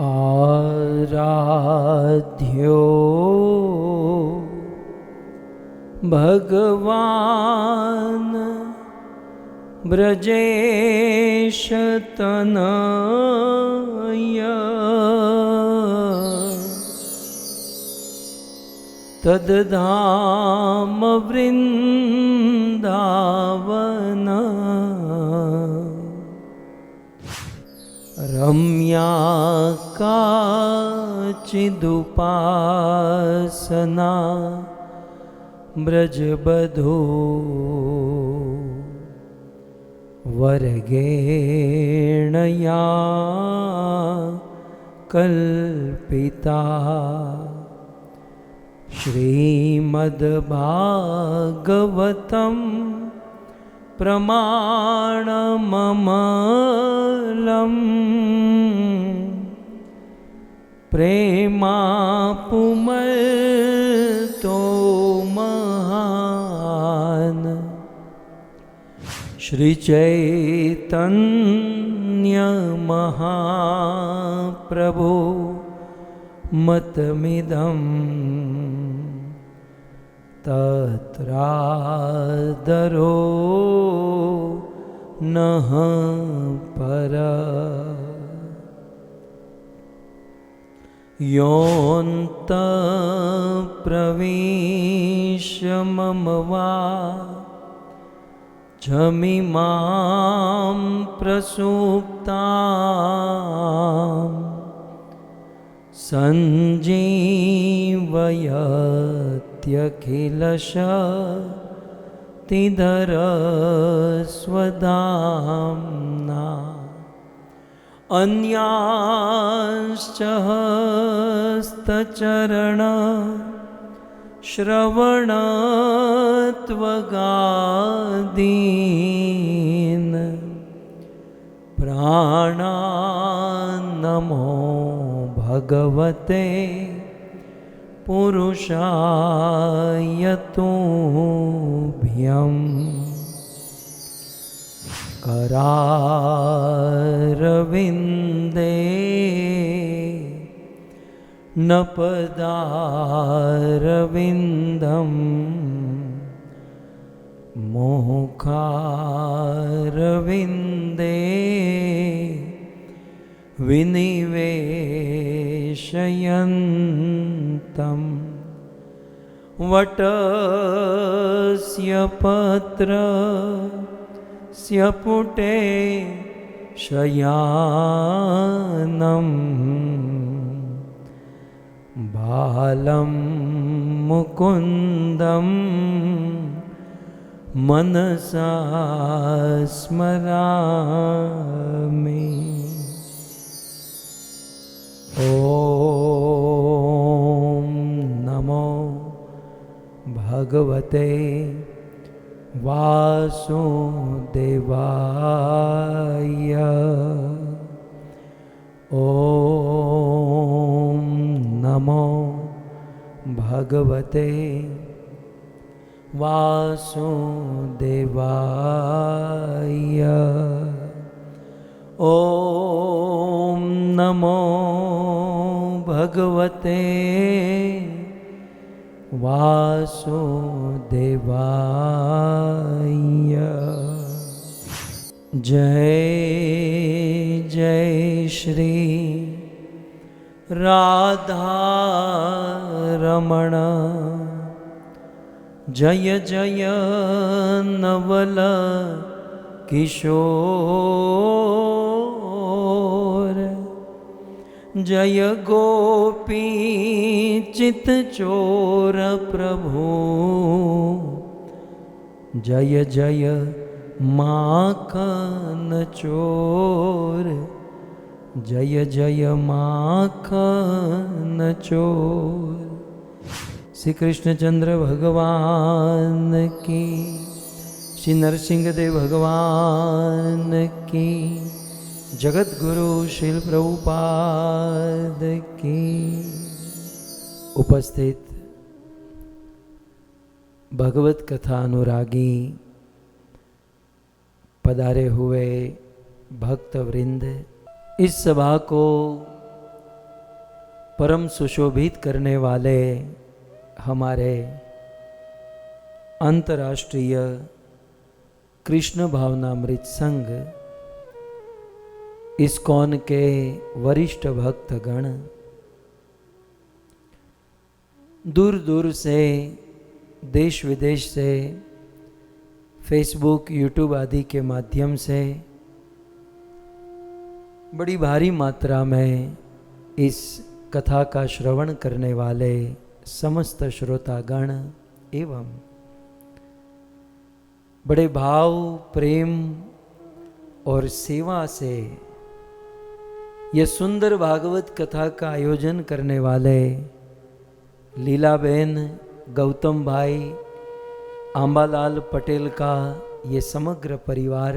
आराध्यो भगवान ब्रजेश तनय तद्धाम वृंदावन रम्या काचिदुपासना ब्रजबधो वर्गेणया कल्पिता श्रीमद्भागवतं प्रमाणममलम् प्रेमापुमतो महान् श्रीचैतन्य महाप्रभु मतमिदं तत्रादरो नः परा योऽन्तःप्रविश्य मम वाचमिमां प्रसुप्तां सञ्जीवयत्यखिलशक्तिधरस्वधाम्ना अन्यांश्च हस्तचरण श्रवणत्वगादीन् प्राणान्नमो भगवते पुरुषाय तुभ्यम् करारविन्दे नपदारविन्दं मुखारविन्दे विनिवेशयन्तं वटस्य पत्रस्य पुटे शयानं बालं मुकुन्दं मनसा स्मरामि। ॐ नमो भगवते वासुदेवाय। ॐ नमो भगवते वासुदेवाय। ॐ नमो भगवते वासुदेवाय। जय जय श्री राधा रमण जय जय नवल किशोर जय गोपी चित चोर प्रभु जय जय माखन चोर जय जय माखन चोर। श्री कृष्णचंद्र भगवान की, श्री नरसिंह देव भगवान की, जगत गुरु श्रील प्रभुपाद की। उपस्थित भगवत कथा अनुरागी पधारे हुए भक्त वृंद, इस सभा को परम सुशोभित करने वाले हमारे अंतर्राष्ट्रीय कृष्ण भावनामृत संघ इस्कॉन के वरिष्ठ भक्तगण, दूर दूर से, देश विदेश से, फेसबुक, यूट्यूब आदि के माध्यम से बड़ी भारी मात्रा में इस कथा का श्रवण करने वाले समस्त श्रोतागण एवं बड़े भाव, प्रेम और सेवा से यह सुंदर भागवत कथा का आयोजन करने वाले लीलाबेन, गौतम भाई, आंबालाल पटेल का ये समग्र परिवार,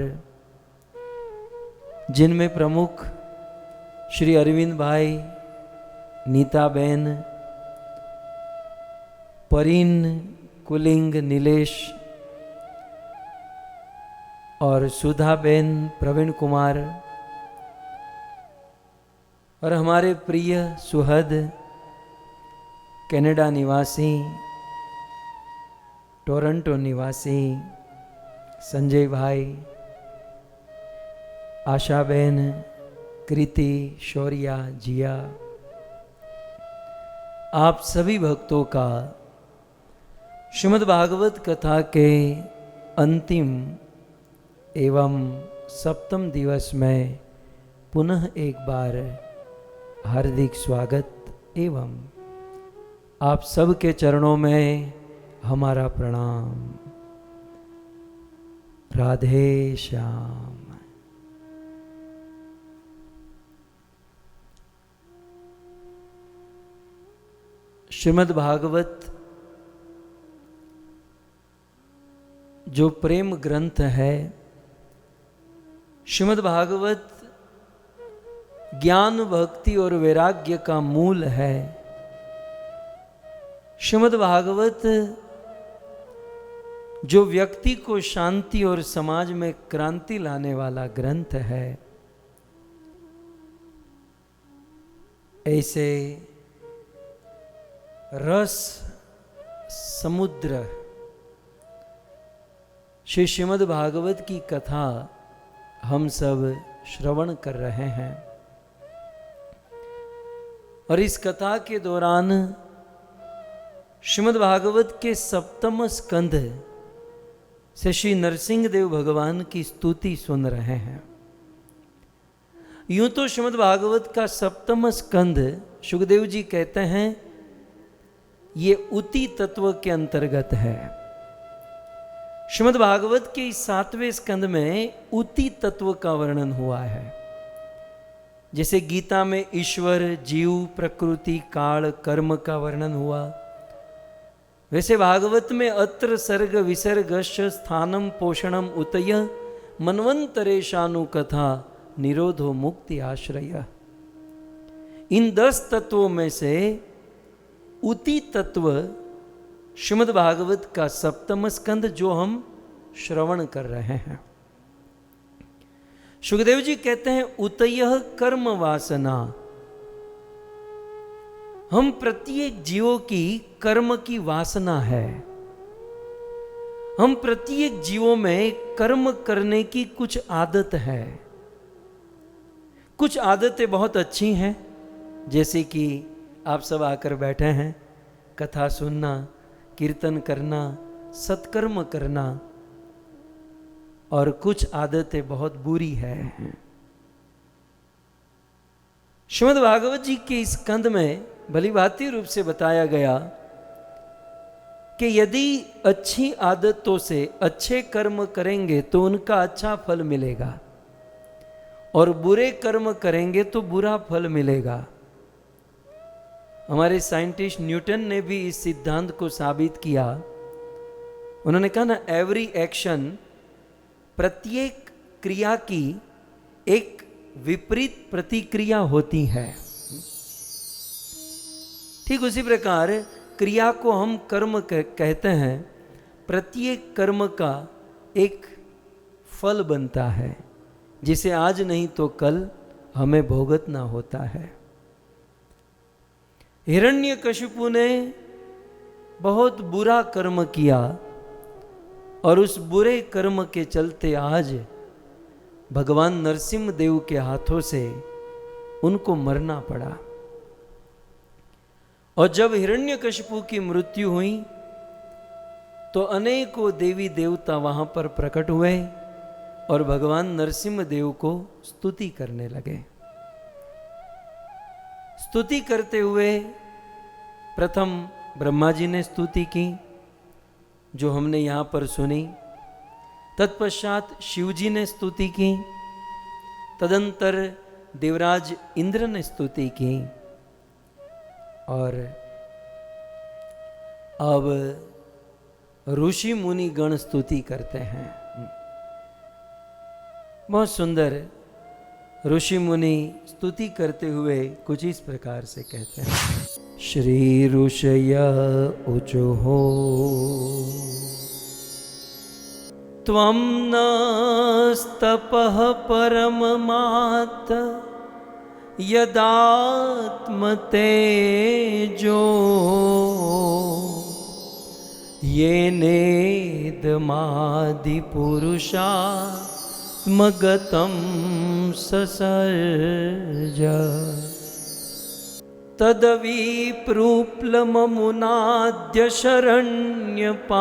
जिनमें प्रमुख श्री अरविंद भाई, नीताबेन, परीन, कुलिंग, नीलेश और सुधाबेन, प्रवीण कुमार और हमारे प्रिय सुहद, कनाडा निवासी, टोरंटो निवासी संजय भाई, आशाबेन, कृति, शौर्या, जिया, आप सभी भक्तों का श्रीमद् भागवत कथा के अंतिम एवं सप्तम दिवस में पुनः एक बार हार्दिक स्वागत एवं आप सबके चरणों में हमारा प्रणाम। राधे श्याम। श्रीमद् भागवत जो प्रेम ग्रंथ है, श्रीमद् भागवत ज्ञान, भक्ति और वैराग्य का मूल है। श्रीमद् भागवत जो व्यक्ति को शांति और समाज में क्रांति लाने वाला ग्रंथ है। ऐसे रस समुद्र श्री श्रीमद् भागवत की कथा हम सब श्रवण कर रहे हैं और इस कथा के दौरान श्रीमद् भागवत के सप्तम स्कंध से श्री नरसिंह देव भगवान की स्तुति सुन रहे हैं। यूं तो श्रीमद् भागवत का सप्तम स्कंध सुखदेव जी कहते हैं ये उति तत्व के अंतर्गत है। श्रीमद् भागवत के इस 7वें स्कंद में उति तत्व का वर्णन हुआ है। जैसे गीता में ईश्वर, जीव, प्रकृति, काल, कर्म का वर्णन हुआ, वैसे भागवत में अत्र सर्ग विसर्गश्च स्थानम पोषणम उतय मनवंतरेशानु कथा निरोधो मुक्ति आश्रय। इन 10 तत्वों में से उति तत्व श्रीमद् भागवत का सप्तम स्कंद जो हम श्रवण कर रहे हैं। सुखदेव जी कहते हैं उतयः कर्म वासना। हम प्रत्येक जीवों की कर्म की वासना है। हम प्रत्येक जीवों में कर्म करने की कुछ आदत है। कुछ आदतें बहुत अच्छी हैं, जैसे कि आप सब आकर बैठे हैं, कथा सुनना, कीर्तन करना, सत्कर्म करना, और कुछ आदतें बहुत बुरी है। श्रीमद् भागवत जी के इस स्कंद में भली भांति रूप से बताया गया कि यदि अच्छी आदतों से अच्छे कर्म करेंगे तो उनका अच्छा फल मिलेगा और बुरे कर्म करेंगे तो बुरा फल मिलेगा। हमारे साइंटिस्ट न्यूटन ने भी इस सिद्धांत को साबित किया। उन्होंने कहा ना, एवरी एक्शन, प्रत्येक क्रिया की एक विपरीत प्रतिक्रिया होती है। ठीक उसी प्रकार क्रिया को हम कर्म कहते हैं। प्रत्येक कर्म का एक फल बनता है, जिसे आज नहीं तो कल हमें भोगतना होता है। हिरण्यकशिपु ने बहुत बुरा कर्म किया और उस बुरे कर्म के चलते आज भगवान नरसिंह देव के हाथों से उनको मरना पड़ा। और जब हिरण्यकशिपु की मृत्यु हुई तो अनेकों देवी देवता वहां पर प्रकट हुए और भगवान नरसिंह देव को स्तुति करने लगे। स्तुति करते हुए प्रथम ब्रह्मा जी ने स्तुति की, जो हमने यहाँ पर सुनी। तत्पश्चात शिव जी ने स्तुति की, तदंतर देवराज इंद्र ने स्तुति की, और अब ऋषि मुनि गण स्तुति करते हैं। बहुत सुंदर ऋषि मुनि स्तुति करते हुए कुछ इस प्रकार से कहते हैं। श्री ऋषय ऊचुः त्वं नस्तपः परममात् यदात्मतेजो येनेदमादिपुरुषा मगतं ससर्ज तदविप्रूप्लममुनाद्य शरण्यपाल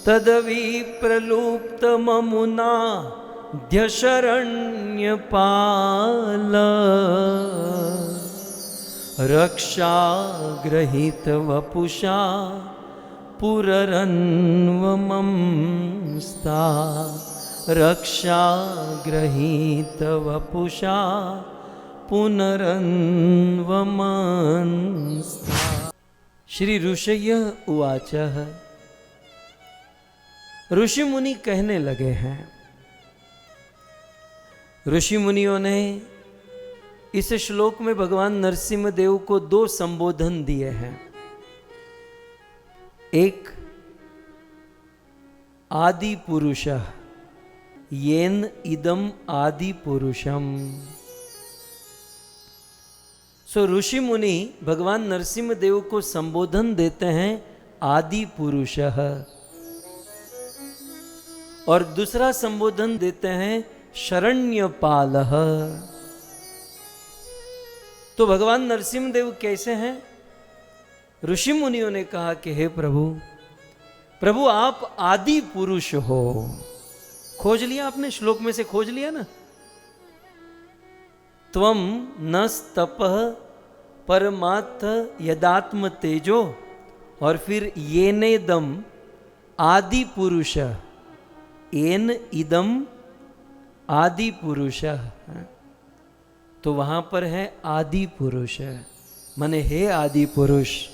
तदविप्रलुप्तममुनाद्य शरण्यपाल रक्षाग्रहीतवपुषा पुररन्वमंस्ता रक्षाग्रहीतवपुषा पुनरन्वमंस्ता। श्री ऋषय उवाच, ऋषि मुनि कहने लगे हैं। ऋषि मुनियों ने इस श्लोक में भगवान नरसिंह देव को दो संबोधन दिए हैं। एक आदि पुरुष, येन इदम आदि पुरुषम। सो ऋषि मुनि भगवान नरसिंह देव को संबोधन देते हैं आदि पुरुष, और दूसरा संबोधन देते हैं शरण्यपाल। तो भगवान नरसिंह देव कैसे हैं? ऋषि मुनियों ने कहा कि हे प्रभु, प्रभु आप आदि पुरुष हो। खोज लिया आपने, श्लोक में से खोज लिया ना। त्वम नस्तपः परमात्थ यदात्म तेजो, और फिर येनेदम आदि पुरुष, येन इदम आदि पुरुष। तो वहां पर है आदि पुरुष, माने हे आदि पुरुष,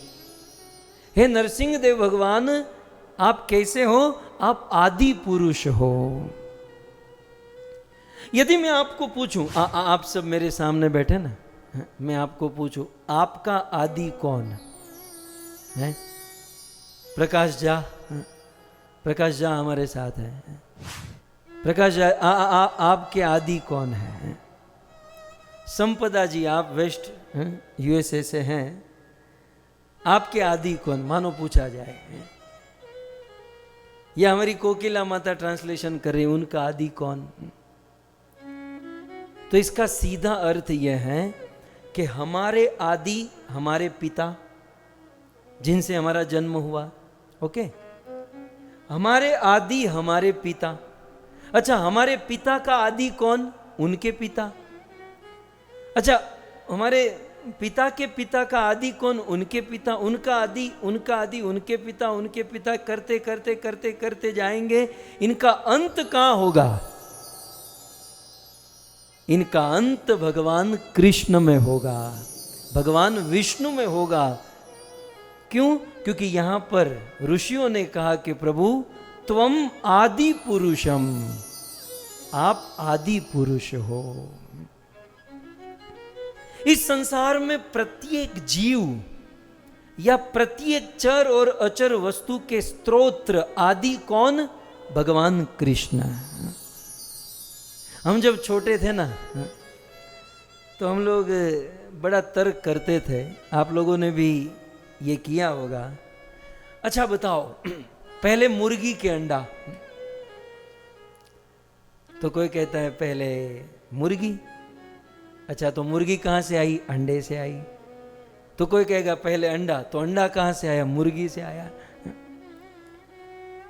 हे नरसिंह देव भगवान, आप कैसे हो? आप आदि पुरुष हो। यदि मैं आपको पूछूं, आप सब मेरे सामने बैठे ना, मैं आपको पूछूं आपका आदि कौन है? प्रकाश झा, प्रकाश झा हमारे साथ है। प्रकाश झा, आपके आदि कौन है? संपदा जी, आप वेस्ट यूएसए से हैं, आपके आदि कौन? मानो पूछा जाए। या हमारी कोकिला माता ट्रांसलेशन कर रही, उनका आदि कौन? तो इसका सीधा अर्थ यह है कि हमारे आदि हमारे पिता, जिनसे हमारा जन्म हुआ। ओके, हमारे आदि हमारे पिता। अच्छा, हमारे पिता का आदि कौन? उनके पिता। अच्छा, हमारे पिता के पिता का आदि कौन? उनके पिता। उनका आदि, उनका आदि, उनके पिता, उनके पिता, करते करते करते करते जाएंगे। इनका अंत कहां होगा? इनका अंत भगवान कृष्ण में होगा, भगवान विष्णु में होगा। क्यों? क्योंकि यहां पर ऋषियों ने कहा कि प्रभु त्वम आदि पुरुषम, आप आदि पुरुष हो। इस संसार में प्रत्येक जीव या प्रत्येक चर और अचर वस्तु के स्त्रोत्र आदि कौन? भगवान कृष्ण। हम जब छोटे थे ना, तो हम लोग बड़ा तर्क करते थे, आप लोगों ने भी ये किया होगा। अच्छा बताओ, पहले मुर्गी के अंडा, तो कोई कहता है पहले मुर्गी। अच्छा तो मुर्गी कहाँ से आई? अंडे से आई। तो कोई कहेगा पहले अंडा, तो अंडा कहाँ से आया? मुर्गी से आया।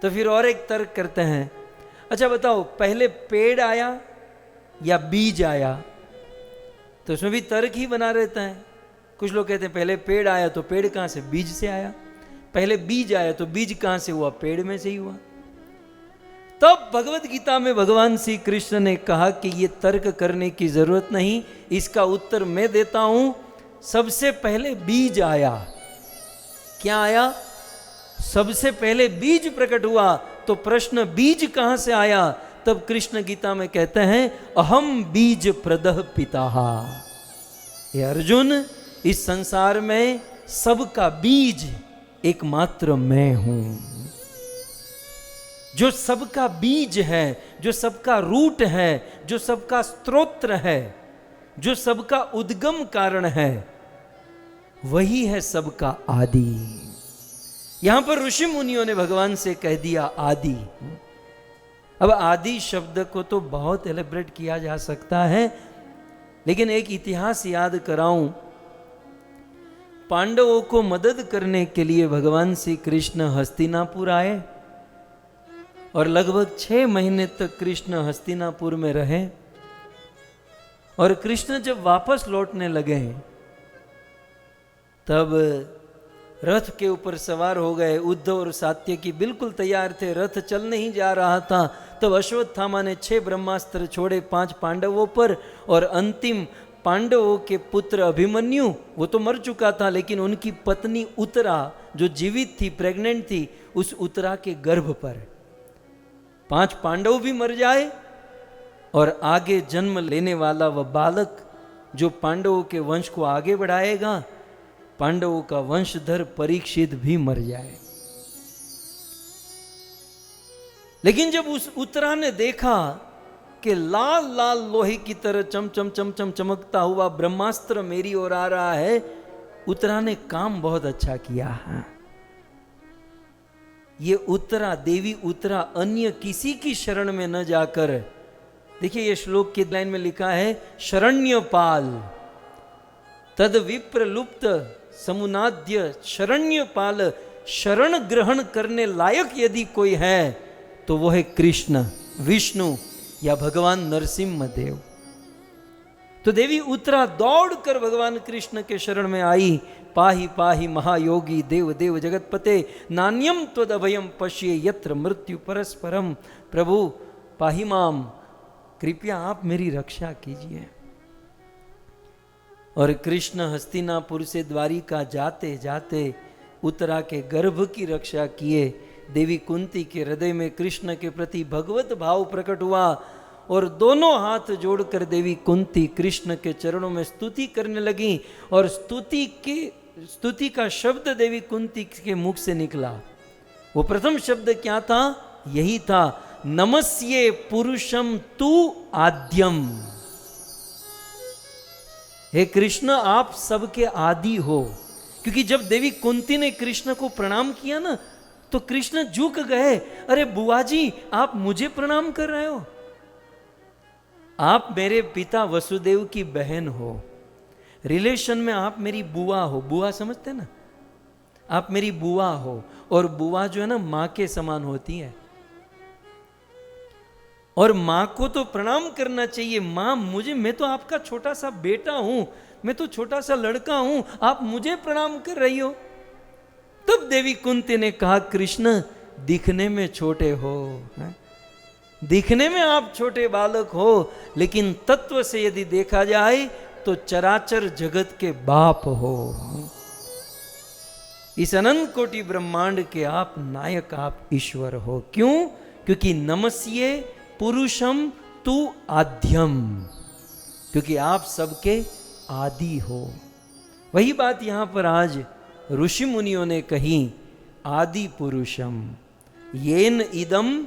तो फिर और एक तर्क करते हैं, अच्छा बताओ पहले पेड़ आया या बीज आया? तो उसमें भी तर्क ही बना रहता है। कुछ लोग कहते हैं पहले पेड़ आया, तो पेड़ कहाँ से? बीज से आया। पहले बीज आया, तो बीज कहाँ से हुआ? पेड़ में से ही हुआ। तब भगवत गीता में भगवान श्री कृष्ण ने कहा कि ये तर्क करने की जरूरत नहीं, इसका उत्तर मैं देता हूं। सबसे पहले बीज आया। क्या आया? सबसे पहले बीज प्रकट हुआ। तो प्रश्न बीज कहां से आया? तब कृष्ण गीता में कहते हैं अहम बीज प्रदः पिताः। ये अर्जुन, इस संसार में सबका बीज एकमात्र मैं हूं। जो सबका बीज है, जो सबका रूट है, जो सबका स्त्रोत्र है, जो सबका उद्गम कारण है, वही है सबका आदि। यहां पर ऋषि मुनियों ने भगवान से कह दिया आदि। अब आदि शब्द को तो बहुत एलिब्रेट किया जा सकता है, लेकिन एक इतिहास याद कराऊं। पांडवों को मदद करने के लिए भगवान श्री कृष्ण हस्तिनापुर आए और लगभग 6 महीने तक कृष्ण हस्तिनापुर में रहे। और कृष्ण जब वापस लौटने लगे तब रथ के ऊपर सवार हो गए। उद्धव और सात्यकी बिल्कुल तैयार थे, रथ चल नहीं जा रहा था। तब अश्वत्थामा ने 6 ब्रह्मास्त्र छोड़े 5 पांडवों पर, और अंतिम पांडवों के पुत्र अभिमन्यु, वो तो मर चुका था, लेकिन उनकी पत्नी उत्तरा जो जीवित थी, प्रेग्नेंट थी, उस उत्तरा के गर्भ पर 5 पांडव भी मर जाए, और आगे जन्म लेने वाला वह बालक जो पांडवों के वंश को आगे बढ़ाएगा, पांडवों का वंशधर परीक्षित भी मर जाए। लेकिन जब उस उत्तरा ने देखा कि लाल लाल लोहे की तरह चम चम चम चम चमकता हुआ ब्रह्मास्त्र मेरी ओर आ रहा है, उत्तरा ने काम बहुत अच्छा किया है। ये उत्तरा, देवी उत्तरा, अन्य किसी की शरण में न जाकर, देखिए ये श्लोक की लाइन में लिखा है शरण्यपाल तद विप्र लुप्त समुनाद्य शरण्यपाल। शरण ग्रहण करने लायक यदि कोई है तो वो है कृष्ण, विष्णु या भगवान नरसिम्हा देव। तो देवी उत्तरा दौड़कर भगवान कृष्ण के शरण में आई। पाहि पाहि महायोगी देव देव जगतपते, नान्यम त्वद अभयम पश्ये यत्र मृत्यु परस्परम। प्रभु पाहि माम, कृपया आप मेरी रक्षा कीजिए। और कृष्ण हस्तिनापुर से द्वारिका जाते जाते उत्तरा के गर्भ की रक्षा किए। देवी कुंती के हृदय में कृष्ण के प्रति भगवत भाव प्रकट हुआ, और दोनों हाथ जोड़कर देवी कुंती कृष्ण के चरणों में स्तुति करने लगी। और स्तुति का शब्द देवी कुंती के मुख से निकला। वो प्रथम शब्द क्या था? यही था, नमस्ये पुरुषम तू आद्यम। हे कृष्ण, आप सबके आदि हो। क्योंकि जब देवी कुंती ने कृष्ण को प्रणाम किया ना, तो कृष्ण झुक गए। अरे बुआ जी, आप मुझे प्रणाम कर रहे हो? आप मेरे पिता वसुदेव की बहन हो, रिलेशन में आप मेरी बुआ हो। बुआ समझते ना? आप मेरी बुआ हो, और बुआ जो है ना मां के समान होती है, और मां को तो प्रणाम करना चाहिए। मां मुझे, मैं तो आपका छोटा सा बेटा हूं, मैं तो छोटा सा लड़का हूं, आप मुझे प्रणाम कर रही हो। तब देवी कुंती ने कहा, कृष्ण दिखने में छोटे हो, दिखने में आप छोटे बालक हो, लेकिन तत्व से यदि देखा जाए तो चराचर जगत के बाप हो। इस अनंत कोटि ब्रह्मांड के आप नायक, आप ईश्वर हो। क्यों? क्योंकि नमस्ये पुरुषम तू आद्यम, क्योंकि आप सबके आदि हो। वही बात यहां पर आज ऋषि मुनियों ने कही, आदि पुरुषम येन इदम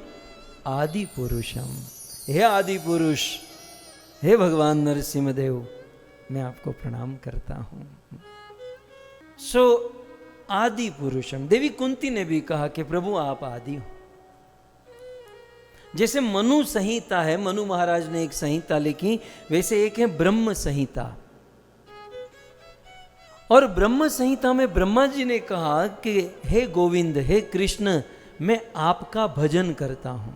आदि पुरुषम। हे आदि पुरुष, हे भगवान नरसिंह देव, मैं आपको प्रणाम करता हूं। सो आदि पुरुषम, देवी कुंती ने भी कहा कि प्रभु आप आदि हो। जैसे मनु संहिता है, मनु महाराज ने एक संहिता लिखी, वैसे एक है ब्रह्म संहिता। और ब्रह्म संहिता में ब्रह्मा जी ने कहा कि हे गोविंद, हे कृष्ण, मैं आपका भजन करता हूं।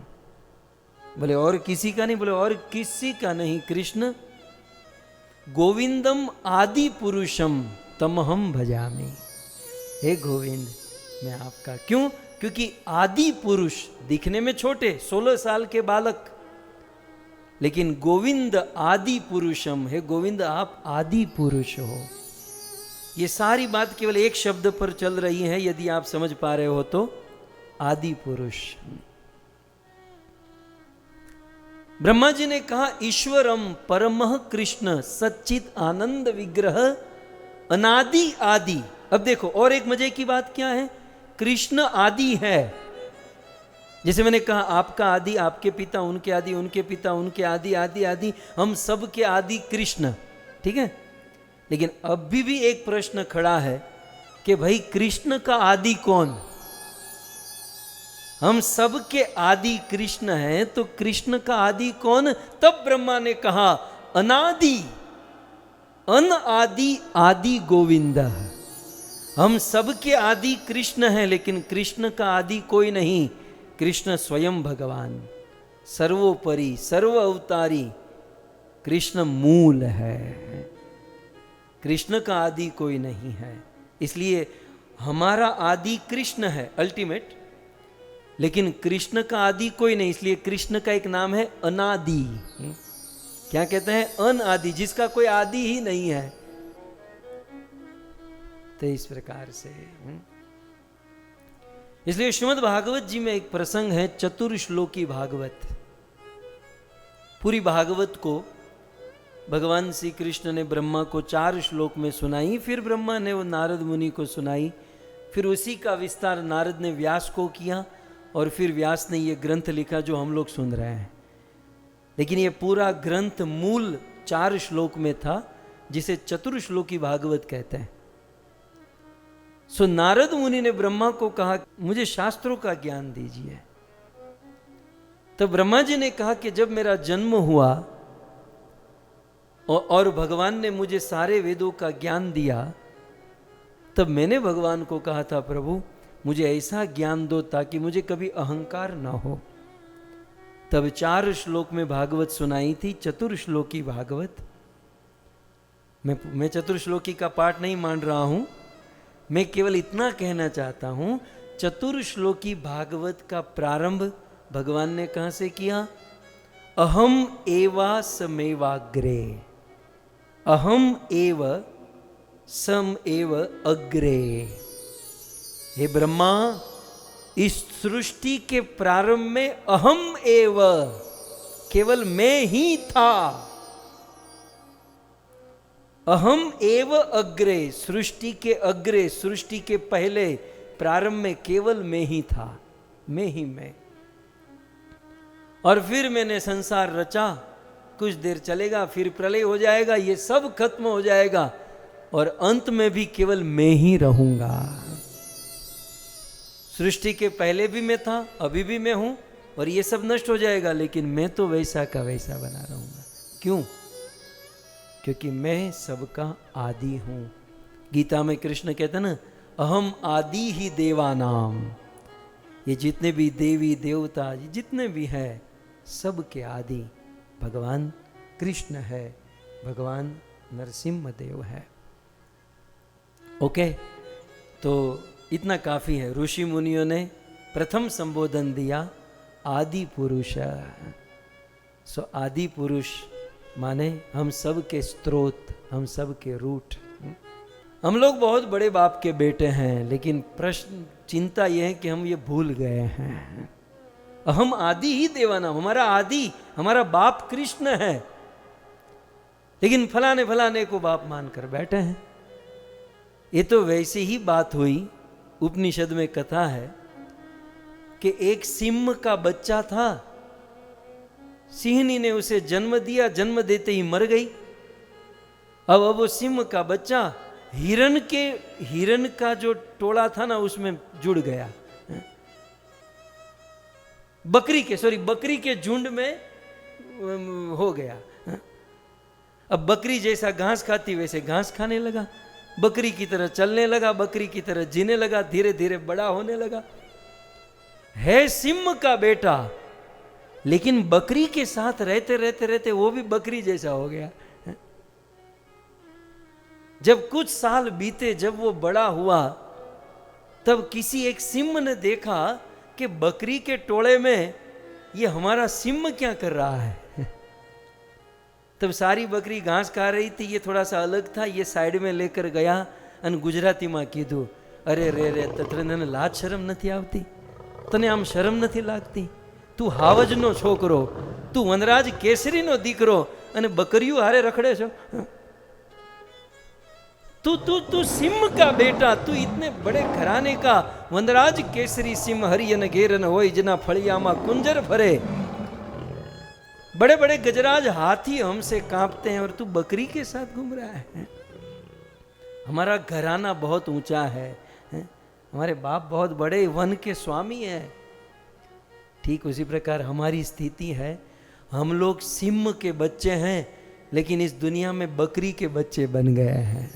बोले और किसी का नहीं? बोले और किसी का नहीं कृष्ण। गोविंदम आदि पुरुषम तमहम भजामि। हे गोविंद, मैं आपका। क्यों? क्योंकि आदि पुरुष दिखने में छोटे, 16 साल के बालक, लेकिन गोविंद आदि पुरुषम, हे गोविंद आप आदि पुरुष हो। ये सारी बात केवल एक शब्द पर चल रही है, यदि आप समझ पा रहे हो तो, आदि पुरुष। ब्रह्मा जी ने कहा ईश्वरम परमः कृष्ण सच्चित आनंद विग्रह अनादि आदि। अब देखो और एक मजे की बात क्या है, कृष्ण आदि है। जैसे मैंने कहा आपका आदि, आपके पिता, उनके आदि, उनके पिता, उनके आदि, आदि आदि, हम सब के आदि कृष्ण, ठीक है। लेकिन अभी भी एक प्रश्न खड़ा है कि भाई कृष्ण का आदि कौन? हम सब के आदि कृष्ण हैं, तो कृष्ण का आदि कौन? तब ब्रह्मा ने कहा अनादि अन आदि आदि गोविंद। हम सब के आदि कृष्ण हैं, लेकिन कृष्ण का आदि कोई नहीं। कृष्ण स्वयं भगवान, सर्वोपरि, सर्व अवतारी कृष्ण मूल है। कृष्ण का आदि कोई नहीं है, इसलिए हमारा आदि कृष्ण है अल्टीमेट, लेकिन कृष्ण का आदि कोई नहीं। इसलिए कृष्ण का एक नाम है अनादि। क्या कहते हैं? अनादि, जिसका कोई आदि ही नहीं है। तो इस प्रकार से इसलिए श्रीमद् भागवत जी में एक प्रसंग है, चतुर्श्लोकी भागवत। पूरी भागवत को भगवान श्री कृष्ण ने ब्रह्मा को 4 श्लोक में सुनाई, फिर ब्रह्मा ने वो नारद मुनि को सुनाई, फिर उसी का विस्तार नारद ने व्यास को किया, और फिर व्यास ने ये ग्रंथ लिखा जो हम लोग सुन रहे हैं। लेकिन ये पूरा ग्रंथ मूल 4 श्लोक में था, जिसे चतुर्श्लोकी भागवत कहते हैं। सो नारद मुनि ने ब्रह्मा को कहा मुझे शास्त्रों का ज्ञान दीजिए। तो ब्रह्मा जी ने कहा कि जब मेरा जन्म हुआ और भगवान ने मुझे सारे वेदों का ज्ञान दिया, तब मैंने भगवान को कहा था प्रभु मुझे ऐसा ज्ञान दो ताकि मुझे कभी अहंकार ना हो। तब 4 श्लोक में भागवत सुनाई थी, चतुर्श्लोकी भागवत। मैं चतुर्श्लोकी का पाठ नहीं मान रहा हूं, मैं केवल इतना कहना चाहता हूं, चतुर्श्लोकी भागवत का प्रारंभ भगवान ने कहां से किया? अहम एवा समेवाग्रे, अहम एव सम एव अग्रे। हे ब्रह्मा, इस सृष्टि के प्रारंभ में अहम एव, केवल मैं ही था। अहम एव अग्रे, सृष्टि के अग्रे, सृष्टि के पहले प्रारंभ में केवल मैं ही था, मैं ही मैं। और फिर मैंने संसार रचा, कुछ देर चलेगा, फिर प्रलय हो जाएगा, ये सब खत्म हो जाएगा, और अंत में भी केवल मैं ही रहूंगा। सृष्टि के पहले भी मैं था, अभी भी मैं हूं, और ये सब नष्ट हो जाएगा, लेकिन मैं तो वैसा का वैसा बना रहूंगा। क्यों? क्योंकि मैं सबका आदि हूं। गीता में कृष्ण कहते हैं ना, अहम आदि ही देवानाम। ये जितने भी देवी देवता जितने भी हैं, सबके आदि भगवान कृष्ण है, भगवान नरसिम्हा देव है। ओके, तो इतना काफी है। ऋषि मुनियों ने प्रथम संबोधन दिया आदि पुरुष। सो आदि पुरुष माने हम सब के स्रोत, हम सब के रूट। हम लोग बहुत बड़े बाप के बेटे हैं, लेकिन प्रश्न चिंता यह है कि हम ये भूल गए हैं। हम आदि ही देवानाम, हमारा आदि, हमारा बाप कृष्ण है, लेकिन फलाने फलाने को बाप मानकर बैठे हैं। ये तो वैसी ही बात हुई, उपनिषद में कथा है कि एक सिंह का बच्चा था, सिंहनी ने उसे जन्म दिया, जन्म देते ही मर गई, अब वो सिंह का बच्चा हिरन का जो टोला था ना उसमें जुड़ गया, बकरी के झुंड में हो गया। अब बकरी जैसा घास खाती वैसे घास खाने लगा, बकरी की तरह चलने लगा, बकरी की तरह जीने लगा, धीरे धीरे बड़ा होने लगा। है सिंह का बेटा, लेकिन बकरी के साथ रहते रहते रहते वो भी बकरी जैसा हो गया। जब कुछ साल बीते, जब वो बड़ा हुआ, तब किसी एक सिंह ने देखा कि बकरी के टोले में ये हमारा सिंह क्या कर रहा है। तब सारी बकरी घास खा रही थी, ये थोड़ा सा अलग था, ये साइड में लेकर गया અને ગુજરાતીમાં કીધું, અરે રે તને લાજ શરમ નથી આવતી? તને આમ શરમ નથી લાગતી? તું હાવજનો છોકરો, તું વનરાજ કેસરીનો દીકરો અને બકરીઓ હારે રખડે છો? तू सिंह का बेटा, तू इतने बड़े घराने का वनराज केसरी सिंह हरियन घेरन होय जना फड़ियामा कुंजर फरे। बड़े बड़े गजराज हाथी हमसे कांपते हैं और तू बकरी के साथ घूम रहा है। हमारा घराना बहुत ऊंचा है, हमारे बाप बहुत बड़े वन के स्वामी हैं। ठीक उसी प्रकार हमारी स्थिति है, हम लोग सिंह के बच्चे हैं, लेकिन इस दुनिया में बकरी के बच्चे बन गए हैं।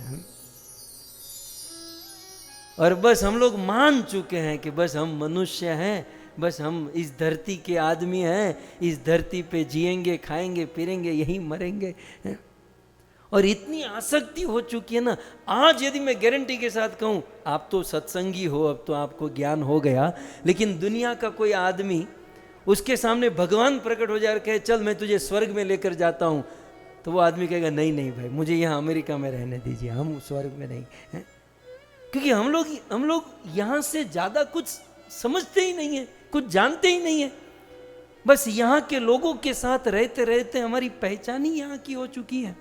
और बस हम लोग मान चुके हैं कि बस हम मनुष्य हैं, बस हम इस धरती के आदमी हैं, इस धरती पे जिएंगे, खाएंगे, पीएंगे, यहीं मरेंगे। और इतनी आसक्ति हो चुकी है ना, आज यदि मैं गारंटी के साथ कहूं, आप तो सत्संगी हो, अब तो आपको ज्ञान हो गया, लेकिन दुनिया का कोई आदमी उसके सामने भगवान प्रकट हो जाए और कहे चल मैं तुझे स्वर्ग में लेकर जाता हूं, तो वो आदमी कहेगा नहीं नहीं भाई, मुझे यहाँ अमेरिका में रहने दीजिए, हम स्वर्ग में नहीं हैं। क्योंकि हम लोग यहाँ से ज़्यादा कुछ समझते ही नहीं है, कुछ जानते ही नहीं है। बस यहाँ के लोगों के साथ रहते रहते हमारी पहचान ही यहाँ की हो चुकी है।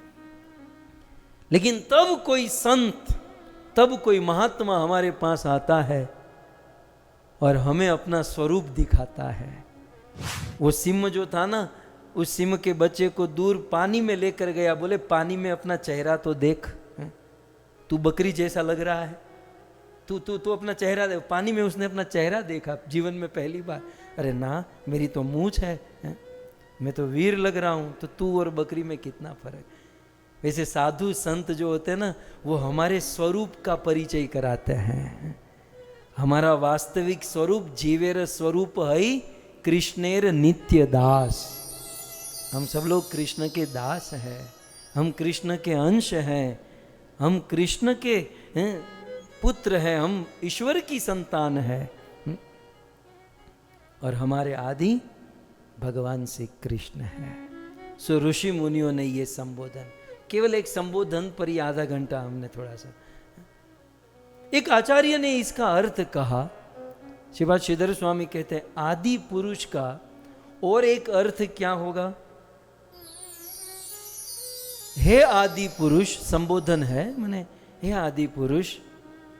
लेकिन तब कोई संत, तब कोई महात्मा हमारे पास आता है और हमें अपना स्वरूप दिखाता है। वो सिंह जो था ना, उस सिंह के बच्चे को दूर पानी में लेकर गया, बोले पानी में अपना चेहरा तो देख, तू बकरी जैसा लग रहा है, तू अपना चेहरा देख। पानी में उसने अपना चेहरा देखा जीवन में पहली बार, अरे ना मेरी तो मूंछ है, मैं तो वीर लग रहा हूं, तो तू और बकरी में कितना फर्क। वैसे साधु संत जो होते हैं ना, वो हमारे स्वरूप का परिचय कराते हैं। हमारा वास्तविक स्वरूप जीवेर स्वरूप है कृष्णेर नित्य दास। हम सब लोग कृष्ण के दास हैं, हम कृष्ण के अंश हैं, हम कृष्ण के पुत्र हैं, हम ईश्वर की संतान है। और हमारे आदि भगवान श्री कृष्ण है। सो ऋषि मुनियों ने ये संबोधन, केवल एक संबोधन पर ही आधा घंटा हमने थोड़ा सा, एक आचार्य ने इसका अर्थ कहा। श्रीपाद श्रीधर स्वामी कहते हैं आदि पुरुष का और एक अर्थ क्या होगा? हे आदि पुरुष, संबोधन है माने हे आदि पुरुष।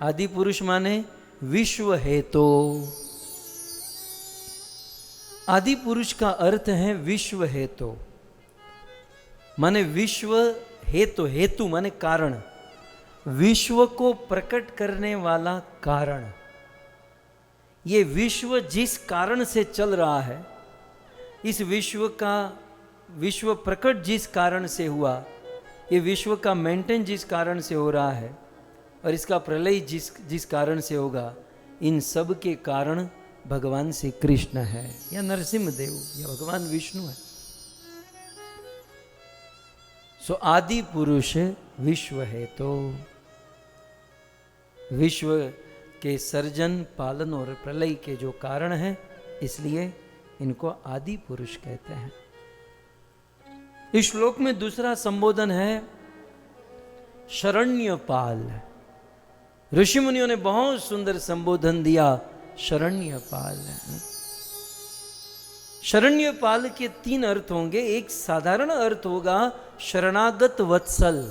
आदि पुरुष माने विश्व हेतो। आदि पुरुष का अर्थ है विश्व हेतो, माने विश्व हेतु, हेतु माने कारण, विश्व को प्रकट करने वाला कारण। ये विश्व जिस कारण से चल रहा है, इस विश्व प्रकट जिस कारण से हुआ, ये विश्व का मेंटेन जिस कारण से हो रहा है, और इसका प्रलय जिस कारण से होगा, इन सब के कारण भगवान श्री कृष्ण है, या नरसिंह देव, या भगवान विष्णु है। सो आदि पुरुष विश्व है, तो विश्व के सर्जन, पालन और प्रलय के जो कारण हैं, इसलिए इनको आदि पुरुष कहते हैं। इस श्लोक में दूसरा संबोधन है शरण्यपाल। ऋषि मुनियों ने बहुत सुंदर संबोधन दिया, शरण्यपाल। शरण्यपाल के तीन अर्थ होंगे। एक साधारण अर्थ होगा शरणागत वत्सल।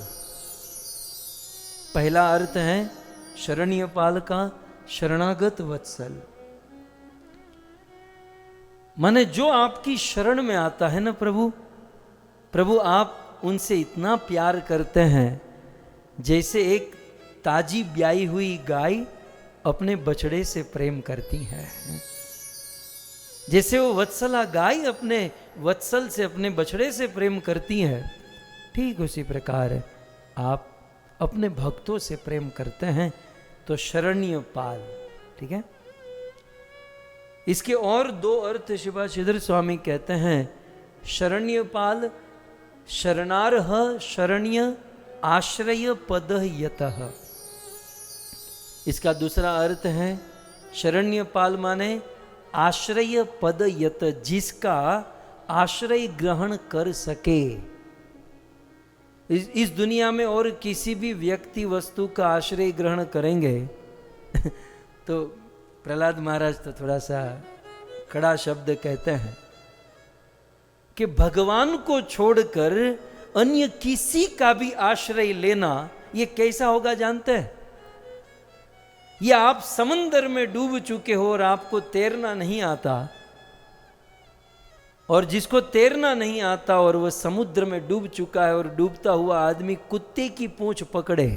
पहला अर्थ है शरण्यपाल का शरणागत वत्सल, माने जो आपकी शरण में आता है ना प्रभु, प्रभु आप उनसे इतना प्यार करते हैं जैसे एक ताजी ब्याई हुई गाय अपने बछड़े से प्रेम करती है, जैसे वो वत्सला गाय अपने वत्सल से अपने बछड़े से प्रेम करती है, ठीक उसी प्रकार आप अपने भक्तों से प्रेम करते हैं तो शरण्य पाल। ठीक है, इसके और दो अर्थ शिवाशीधर स्वामी कहते हैं। शरण्य पाल, शरणार्ह शरण्य आश्रय पद यतः। इसका दूसरा अर्थ है शरण्य पाल माने आश्रय पद यत, जिसका आश्रय ग्रहण कर सके। इस दुनिया में और किसी भी व्यक्ति वस्तु का आश्रय ग्रहण करेंगे तो प्रहलाद महाराज तो थोड़ा सा कड़ा शब्द कहते हैं कि भगवान को छोड़कर अन्य किसी का भी आश्रय लेना ये कैसा होगा जानते हैं? ये आप समंदर में डूब चुके हो और आपको तैरना नहीं आता, और जिसको तैरना नहीं आता और वह समुद्र में डूब चुका है और डूबता हुआ आदमी कुत्ते की पूंछ पकड़े।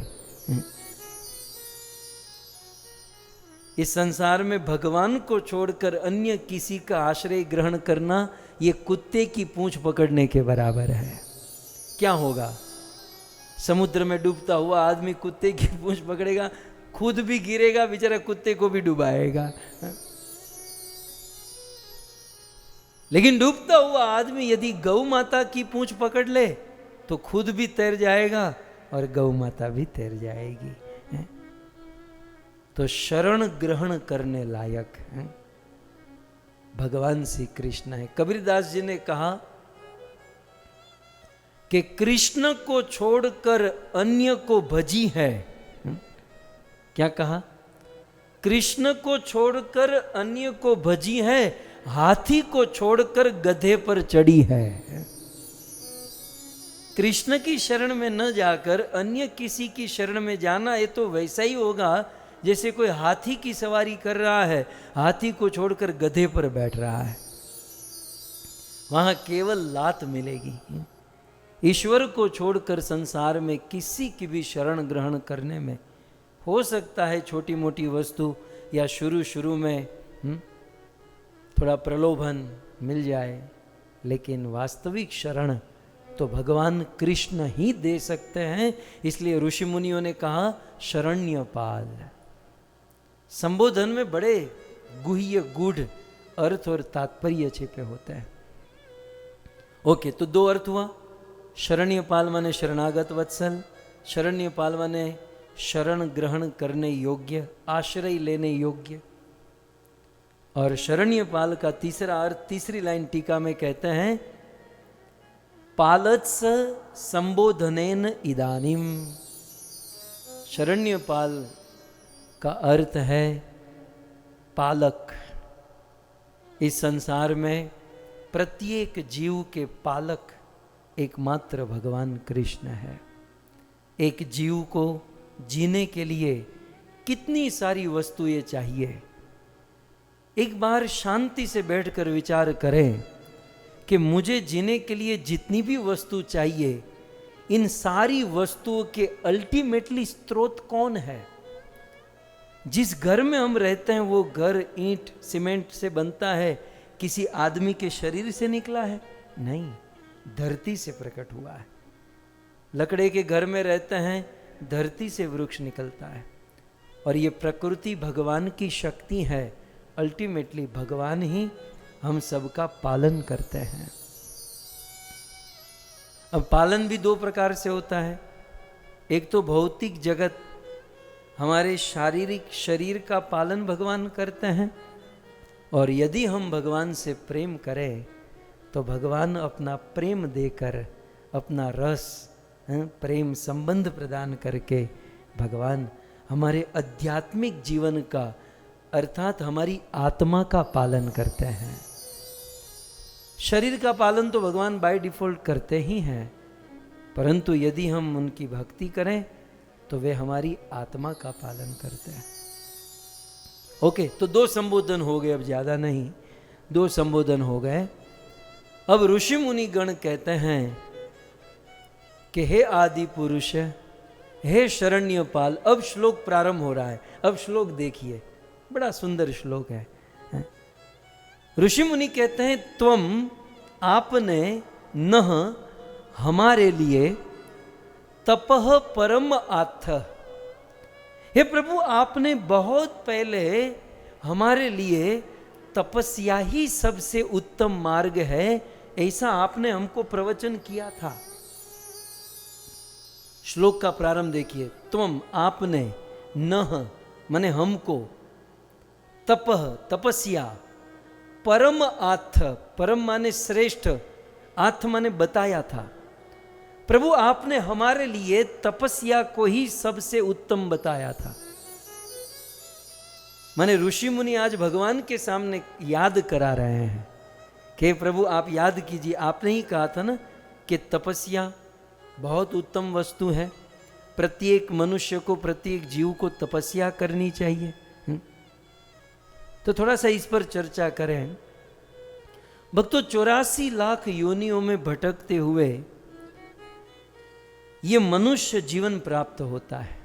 इस संसार में भगवान को छोड़कर अन्य किसी का आश्रय ग्रहण करना ये कुत्ते की पूंछ पकड़ने के बराबर है। क्या होगा? समुद्र में डूबता हुआ आदमी कुत्ते की पूंछ पकड़ेगा, खुद भी गिरेगा, बेचारा कुत्ते को भी डुबाएगा। लेकिन डूबता हुआ आदमी यदि गौ माता की पूंछ पकड़ ले तो खुद भी तैर जाएगा और गौ माता भी तैर जाएगी। तो शरण ग्रहण करने लायक भगवान श्री कृष्ण है। कबीरदास जी ने कहा कि कृष्ण को छोड़कर अन्य को भजी है। क्या कहा? कृष्ण को छोड़कर अन्य को भजी है, हाथी को छोड़कर गधे पर चढ़ी है। कृष्ण की शरण में न जाकर अन्य किसी की शरण में जाना, ये तो वैसा ही होगा जैसे कोई हाथी की सवारी कर रहा है, हाथी को छोड़कर गधे पर बैठ रहा है, वहां केवल लात मिलेगी। ईश्वर को छोड़कर संसार में किसी की भी शरण ग्रहण करने में हो सकता है छोटी मोटी वस्तु या शुरू में थोड़ा प्रलोभन मिल जाए, लेकिन वास्तविक शरण तो भगवान कृष्ण ही दे सकते हैं। इसलिए ऋषि मुनियों ने कहा शरण्य पाल। संबोधन में बड़े गुह्य गूढ़ अर्थ और तात्पर्य छिपे होते हैं। ओके, तो दो अर्थ हुआ। शरण्य पाल माने शरणागत वत्सल, शरण्य पाल माने शरण ग्रहण करने योग्य, आश्रय लेने योग्य। और शरण्य पाल का तीसरा अर्थ, तीसरी लाइन टीका में कहते हैं पालत्स संबोधनेन इदानीम। शरण्य पाल का अर्थ है पालक। इस संसार में प्रत्येक जीव के पालक एकमात्र भगवान कृष्ण है। एक जीव को जीने के लिए कितनी सारी वस्तुएं चाहिए। एक बार शांति से बैठकर विचार करें कि मुझे जीने के लिए जितनी भी वस्तु चाहिए, इन सारी वस्तुओं के अल्टीमेटली स्रोत कौन है? जिस घर में हम रहते हैं वो घर ईंट सीमेंट से बनता है, किसी आदमी के शरीर से निकला है? नहीं, धरती से प्रकट हुआ है। लकड़े के घर में रहते हैं, धरती से वृक्ष निकलता है। और ये प्रकृति भगवान की शक्ति है। अल्टीमेटली भगवान ही हम सबका पालन करते हैं। अब पालन भी दो प्रकार से होता है। एक तो भौतिक जगत, हमारे शारीरिक शरीर का पालन भगवान करते हैं, और यदि हम भगवान से प्रेम करें तो भगवान अपना प्रेम देकर, अपना रस प्रेम संबंध प्रदान करके भगवान हमारे आध्यात्मिक जीवन का, अर्थात हमारी आत्मा का पालन करते हैं। शरीर का पालन तो भगवान बाय डिफॉल्ट करते ही हैं, परंतु यदि हम उनकी भक्ति करें तो वे हमारी आत्मा का पालन करते हैं। ओके, तो दो संबोधन हो गए, अब ज्यादा नहीं, दो संबोधन हो गए। अब ऋषि मुनि गण कहते हैं कि हे आदि पुरुष, हे शरण्यपाल। अब श्लोक प्रारंभ हो रहा है। अब श्लोक देखिए, बड़ा सुंदर श्लोक है। ऋषि मुनि कहते हैं, त्वम आपने नह हमारे लिए तपह परम आथ। हे प्रभु, आपने बहुत पहले हमारे लिए तपस्या ही सबसे उत्तम मार्ग है, ऐसा आपने हमको प्रवचन किया था। श्लोक का प्रारंभ देखिए, त्वम आपने, नह माने हमको, तपह तपस्या, परम आथ, परम माने श्रेष्ठ, आथ माने बताया था। प्रभु आपने हमारे लिए तपस्या को ही सबसे उत्तम बताया था। माने ऋषि मुनि आज भगवान के सामने याद करा रहे हैं कि प्रभु आप याद कीजिए, आपने ही कहा था ना कि तपस्या बहुत उत्तम वस्तु है, प्रत्येक मनुष्य को, प्रत्येक जीव को तपस्या करनी चाहिए। तो थोड़ा सा इस पर चर्चा करें। भक्तों, 84 लाख योनियों में भटकते हुए ये मनुष्य जीवन प्राप्त होता है।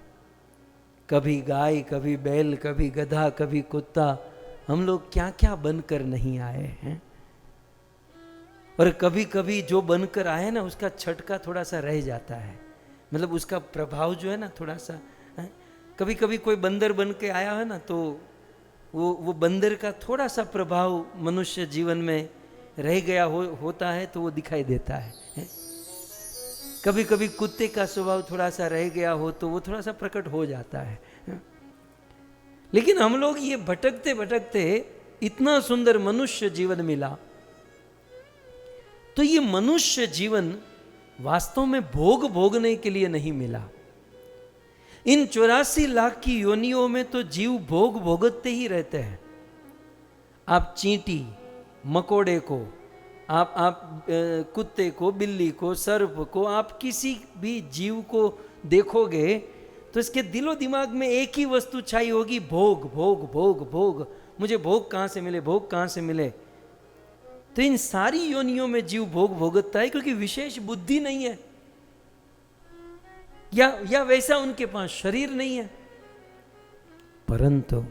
कभी गाय, कभी बैल, कभी गधा, कभी कुत्ता, हम लोग क्या क्या बनकर नहीं आए हैं। और कभी कभी जो बनकर आए ना, उसका छटका थोड़ा सा रह जाता है, मतलब उसका प्रभाव जो है ना थोड़ा सा है? कभी कभी कोई बंदर बन के आया है ना, तो वो बंदर का थोड़ा सा प्रभाव मनुष्य जीवन में रह गया होता है, तो वो दिखाई देता है? कभी कभी कुत्ते का स्वभाव थोड़ा सा रह गया हो तो वो थोड़ा सा प्रकट हो जाता है। लेकिन हम लोग ये भटकते भटकते इतना सुंदर मनुष्य जीवन मिला। तो ये मनुष्य जीवन वास्तव में भोग भोगने के लिए नहीं मिला। इन 84 लाख की योनियों में तो जीव भोग भोगते ही रहते हैं। आप चींटी, मकोड़े को, आप कुत्ते को, बिल्ली को, सर्प को, आप किसी भी जीव को देखोगे तो इसके दिलो दिमाग में एक ही वस्तु छाई होगी, भोग भोग भोग भोग। मुझे भोग कहाँ से मिले, भोग कहाँ से मिले। तो इन सारी योनियों में जीव भोग भोगता है क्योंकि विशेष बुद्धि नहीं है, या वैसा उनके पास शरीर नहीं है। परंतु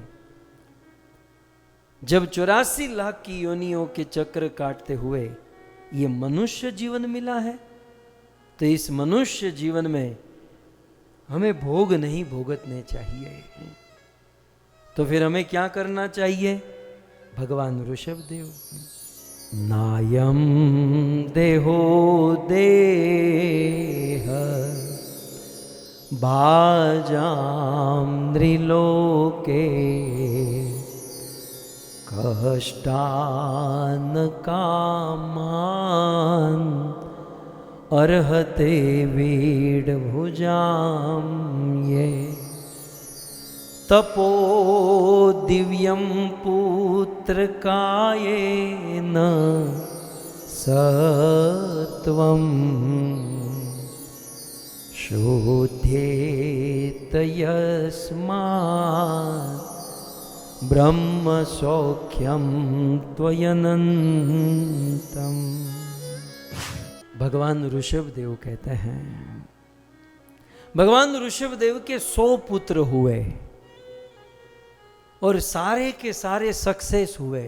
जब 84 लाख की योनियों के चक्र काटते हुए ये मनुष्य जीवन मिला है, तो इस मनुष्य जीवन में हमें भोग नहीं भोगतने चाहिए। तो फिर हमें क्या करना चाहिए? भगवान ऋषभदेव, नायम देहो देह बाजाम नृलोके कष्टान कामान अर्हते वीड भुजाम ये तपो दिव्यम पुत्र कायेन सत्वम शोध्येत यस्मात् ब्रह्म सौख्यम त्वयनंतम। भगवान ऋषभदेव कहते हैं, भगवान ऋषभदेव के 100 पुत्र हुए और सारे के सारे सक्सेस हुए।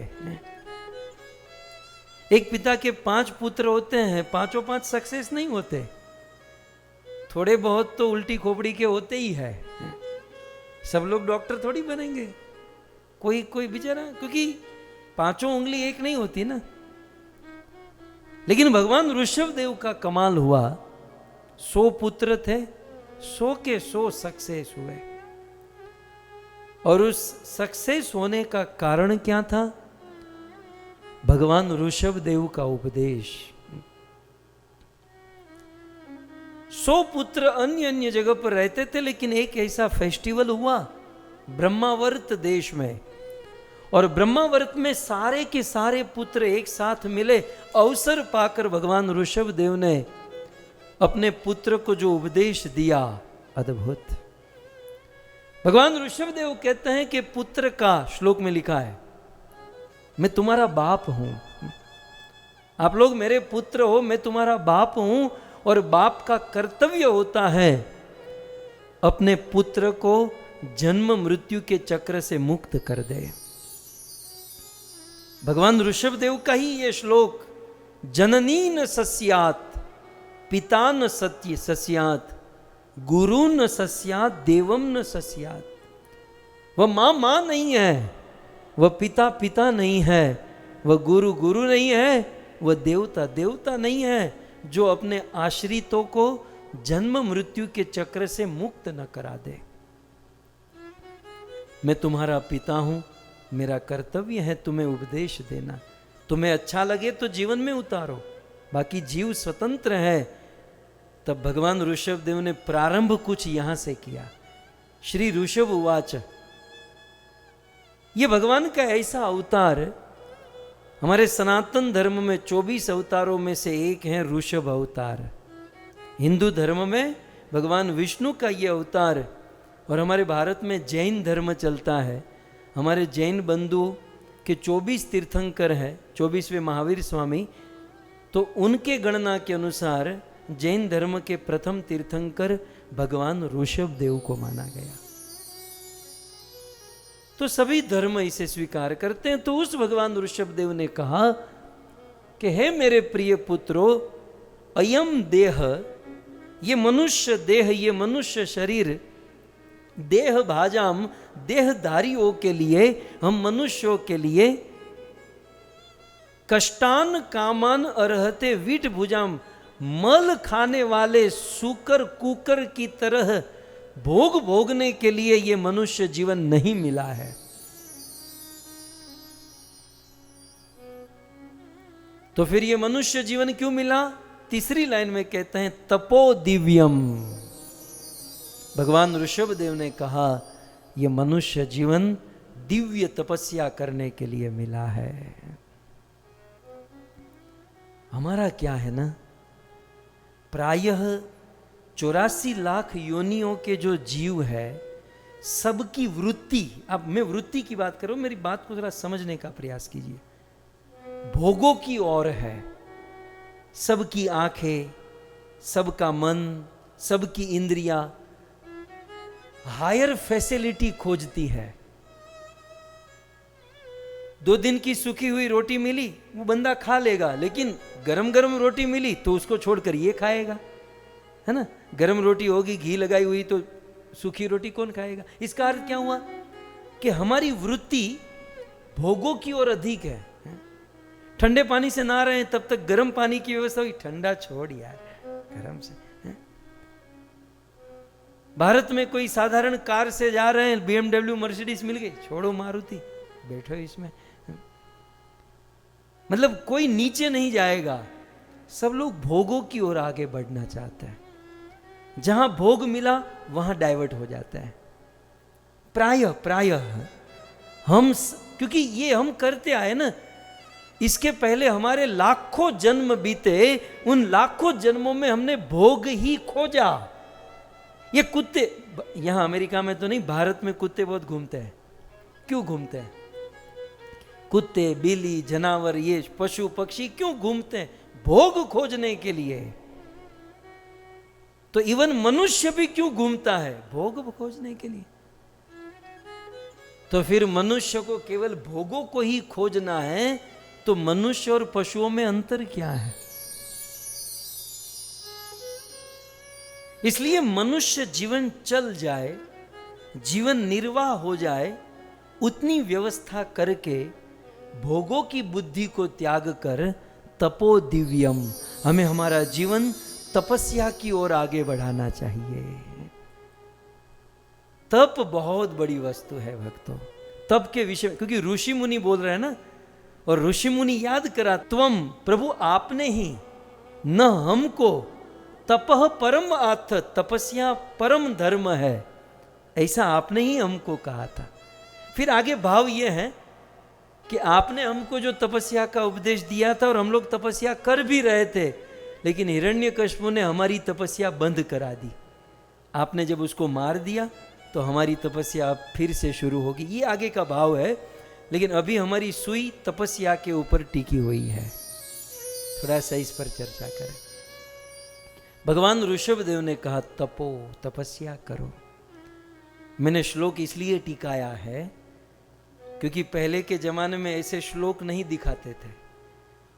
एक पिता के 5 पुत्र होते हैं, पांचों 5 सक्सेस नहीं होते, थोड़े बहुत तो उल्टी खोपड़ी के होते ही है। सब लोग डॉक्टर थोड़ी बनेंगे, कोई कोई बेचारा, क्योंकि 5 उंगली एक नहीं होती ना। लेकिन भगवान ऋषभदेव का कमाल हुआ, 100 पुत्र थे, 100 के 100 सक्सेस हुए। और उस सक्सेस होने का कारण क्या था? भगवान ऋषभदेव का उपदेश। 100 पुत्र अन्य अन्य जगह पर रहते थे, लेकिन एक ऐसा फेस्टिवल हुआ ब्रह्मावर्त देश में, और ब्रह्मावर्त में सारे के सारे पुत्र एक साथ मिले। अवसर पाकर भगवान ऋषभदेव ने अपने पुत्र को जो उपदेश दिया, अद्भुत। भगवान ऋषभदेव कहते हैं कि पुत्र का, श्लोक में लिखा है, मैं तुम्हारा बाप हूं, आप लोग मेरे पुत्र हो, मैं तुम्हारा बाप हूं, और बाप का कर्तव्य होता है अपने पुत्र को जन्म मृत्यु के चक्र से मुक्त कर दे। भगवान ऋषभदेव का ही ये श्लोक, जननी न सस्यात, पिता न सत्य सस्यात, गुरु न सस्यात, देवम न सस्यात। वह मां मां नहीं है, वह पिता पिता नहीं है, वह गुरु गुरु नहीं है, वह देवता देवता नहीं है, जो अपने आश्रितों को जन्म मृत्यु के चक्र से मुक्त न करा दे। मैं तुम्हारा पिता हूं, मेरा कर्तव्य है तुम्हें उपदेश देना। तुम्हें अच्छा लगे तो जीवन में उतारो, बाकी जीव स्वतंत्र है। तब भगवान ऋषभदेव ने प्रारंभ कुछ यहां से किया। श्री ऋषभ उवाच, ये भगवान का ऐसा अवतार, हमारे सनातन धर्म में 24 अवतारों में से एक है ऋषभ अवतार। हिंदू धर्म में भगवान विष्णु का ये अवतार, और हमारे भारत में जैन धर्म चलता है। हमारे जैन बंधुओं के 24 तीर्थंकर हैं, 24वें महावीर स्वामी, तो उनके गणना के अनुसार जैन धर्म के प्रथम तीर्थंकर भगवान ऋषभदेव को माना गया। तो सभी धर्म इसे स्वीकार करते हैं। तो उस भगवान ऋषभदेव ने कहा कि हे मेरे प्रिय पुत्रों, अयम देह, ये मनुष्य देह, ये मनुष्य शरीर, देह भाजाम, देहधारियों के लिए, हम मनुष्यों के लिए, कष्टान कामान अर्हते वीट भुजाम, मल खाने वाले सूकर कुकर की तरह भोग भोगने के लिए ये मनुष्य जीवन नहीं मिला है। तो फिर ये मनुष्य जीवन क्यों मिला? तीसरी लाइन में कहते हैं तपो दिव्यम। भगवान ऋषभदेव ने कहा यह मनुष्य जीवन दिव्य तपस्या करने के लिए मिला है। हमारा क्या है ना, प्रायः 84 लाख योनियों के जो जीव है, सबकी वृत्ति, अब मैं वृत्ति की बात करूं, मेरी बात को जरा समझने का प्रयास कीजिए, भोगों की ओर है। सबकी आंखें, सबका मन, सबकी इंद्रियां हायर फैसिलिटी खोजती है। 2 दिन की सूखी हुई रोटी मिली, वो बंदा खा लेगा, लेकिन गरम गरम रोटी मिली तो उसको छोड़कर ये खाएगा, है ना। गरम रोटी होगी, घी लगाई हुई, तो सूखी रोटी कौन खाएगा? इसका अर्थ क्या हुआ कि हमारी वृत्ति भोगों की ओर अधिक है। ठंडे पानी से नहा रहे हैं, तब तक गर्म पानी की व्यवस्था हुई, ठंडा छोड़ यार, गर्म से। भारत में कोई साधारण कार से जा रहे हैं, BMW मर्सिडीज मिल गई, छोड़ो मारुति, बैठो इसमें। मतलब कोई नीचे नहीं जाएगा, सब लोग भोगों की ओर आगे बढ़ना चाहते हैं। जहां भोग मिला वहां डाइवर्ट हो जाता है। प्रायः हम, क्योंकि ये हम करते आए ना, इसके पहले हमारे लाखों जन्म बीते, उन लाखों जन्मों में हमने भोग ही खोजा। ये कुत्ते, यहां अमेरिका में तो नहीं, भारत में कुत्ते बहुत घूमते हैं। क्यों घूमते हैं? कुत्ते, बिल्ली, जानवर, ये पशु पक्षी क्यों घूमते हैं? भोग खोजने के लिए। तो इवन मनुष्य भी क्यों घूमता है? भोग खोजने के लिए। तो फिर मनुष्य को केवल भोगों को ही खोजना है, तो मनुष्य और पशुओं में अंतर क्या है? इसलिए मनुष्य जीवन चल जाए, जीवन निर्वाह हो जाए, उतनी व्यवस्था करके भोगों की बुद्धि को त्याग कर तपो दिव्यम, हमें हमारा जीवन तपस्या की ओर आगे बढ़ाना चाहिए। तप बहुत बड़ी वस्तु है भक्तों। तप के विषय, क्योंकि ऋषि मुनि बोल रहे हैं ना, और ऋषि मुनि याद करा, त्वम प्रभु आपने ही न हमको तपह परम आथ, तपस्या परम धर्म है, ऐसा आपने ही हमको कहा था। फिर आगे भाव ये है कि आपने हमको जो तपस्या का उपदेश दिया था और हम लोग तपस्या कर भी रहे थे, लेकिन हिरण्यकश्यप ने हमारी तपस्या बंद करा दी। आपने जब उसको मार दिया तो हमारी तपस्या अब फिर से शुरू होगी। ये आगे का भाव है, लेकिन अभी हमारी सुई तपस्या के ऊपर टिकी हुई है। थोड़ा सा इस पर चर्चा करें। भगवान ऋषभदेव ने कहा तपो, तपस्या करो। मैंने श्लोक इसलिए टिकाया है क्योंकि पहले के जमाने में ऐसे श्लोक नहीं दिखाते थे,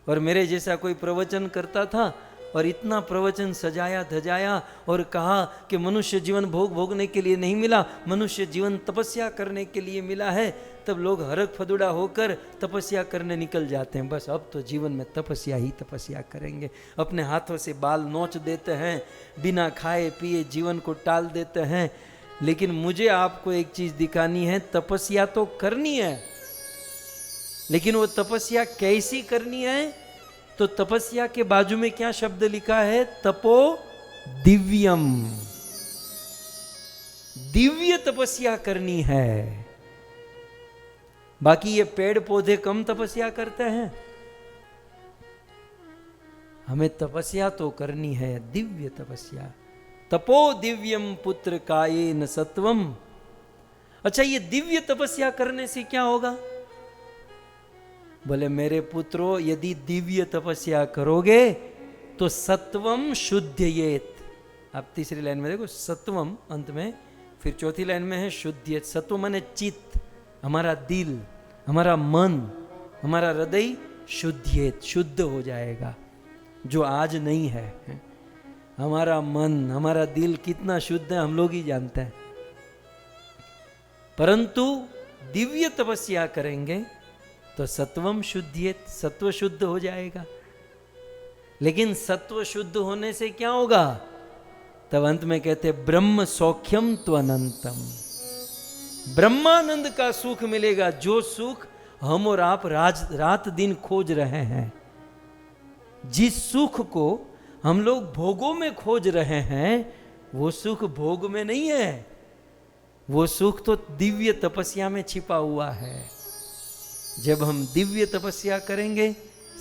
और मेरे जैसा कोई प्रवचन करता था और इतना प्रवचन सजाया धजाया और कहा कि मनुष्य जीवन भोग भोगने के लिए नहीं मिला, मनुष्य जीवन तपस्या करने के लिए मिला है, तब लोग हरक फदुड़ा होकर तपस्या करने निकल जाते हैं। बस अब तो जीवन में तपस्या ही तपस्या करेंगे, अपने हाथों से बाल नोच देते हैं, बिना खाए पिए जीवन को टाल देते हैं। लेकिन मुझे आपको एक चीज दिखानी है, तपस्या तो करनी है, लेकिन वो तपस्या कैसी करनी है? तो तपस्या के बाजू में क्या शब्द लिखा है? तपो दिव्यम, दिव्य तपस्या करनी है। बाकी ये पेड़ पौधे कम तपस्या करते हैं, हमें तपस्या तो करनी है दिव्य तपस्या। तपो दिव्यम पुत्र काये न सत्वम। अच्छा, ये दिव्य तपस्या करने से क्या होगा? बोले मेरे पुत्रों, यदि दिव्य तपस्या करोगे तो सत्वम शुद्धयेत। आप तीसरी लाइन में देखो, सत्वम अंत में, फिर चौथी लाइन में है शुद्धयेत। सत्व माने चित्त, हमारा दिल, हमारा मन, हमारा हृदय शुद्धयेत, शुद्ध हो जाएगा, जो आज नहीं है। हमारा मन, हमारा दिल कितना शुद्ध है हम लोग ही जानते हैं। परंतु दिव्य तपस्या करेंगे तो सत्वम शुद्धयेत, सत्व शुद्ध हो जाएगा। लेकिन सत्व शुद्ध होने से क्या होगा? तब अंत में कहते ब्रह्म सौख्यम त्वनंतम, ब्रह्मानंद का सुख मिलेगा, जो सुख हम और आप रात दिन खोज रहे हैं। जिस सुख को हम लोग भोगों में खोज रहे हैं, वो सुख भोग में नहीं है, वो सुख तो दिव्य तपस्या में छिपा हुआ है। जब हम दिव्य तपस्या करेंगे,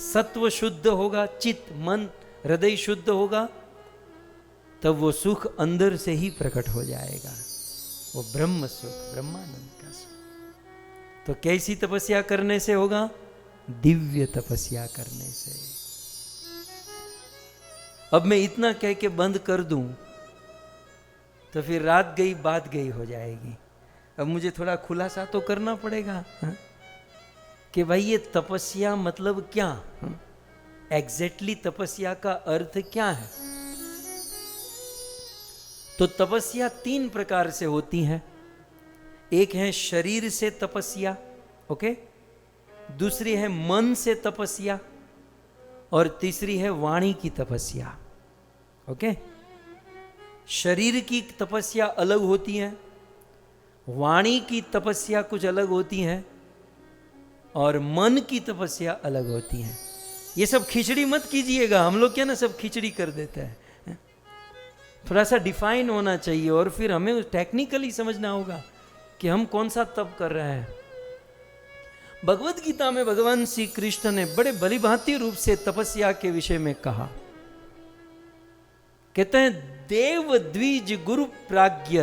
सत्व शुद्ध होगा, चित्त मन हृदय शुद्ध होगा, तब वो सुख अंदर से ही प्रकट हो जाएगा, वो ब्रह्म सुख, ब्रह्मानंद का सुख। तो कैसी तपस्या करने से होगा? दिव्य तपस्या करने से। अब मैं इतना कह के बंद कर दूं तो फिर रात गई बात गई हो जाएगी। अब मुझे थोड़ा खुलासा तो करना पड़ेगा, हा? कि भाई ये तपस्या मतलब क्या, एग्जैक्टली तपस्या का अर्थ क्या है? तो तपस्या 3 प्रकार से होती है। एक है शरीर से तपस्या, ओके, दूसरी है मन से तपस्या, और तीसरी है वाणी की तपस्या, ओके। शरीर की तपस्या अलग होती है, वाणी की तपस्या कुछ अलग होती है, और मन की तपस्या अलग होती है। ये सब खिचड़ी मत कीजिएगा, हम लोग क्या ना सब खिचड़ी कर देते हैं। थोड़ा सा डिफाइन होना चाहिए, और फिर हमें टेक्निकली समझना होगा कि हम कौन सा तप कर रहे हैं। भगवत गीता में भगवान श्री कृष्ण ने बड़े भलीभांति रूप से तपस्या के विषय में कहा। कहते हैं देव द्विज गुरु प्राज्ञ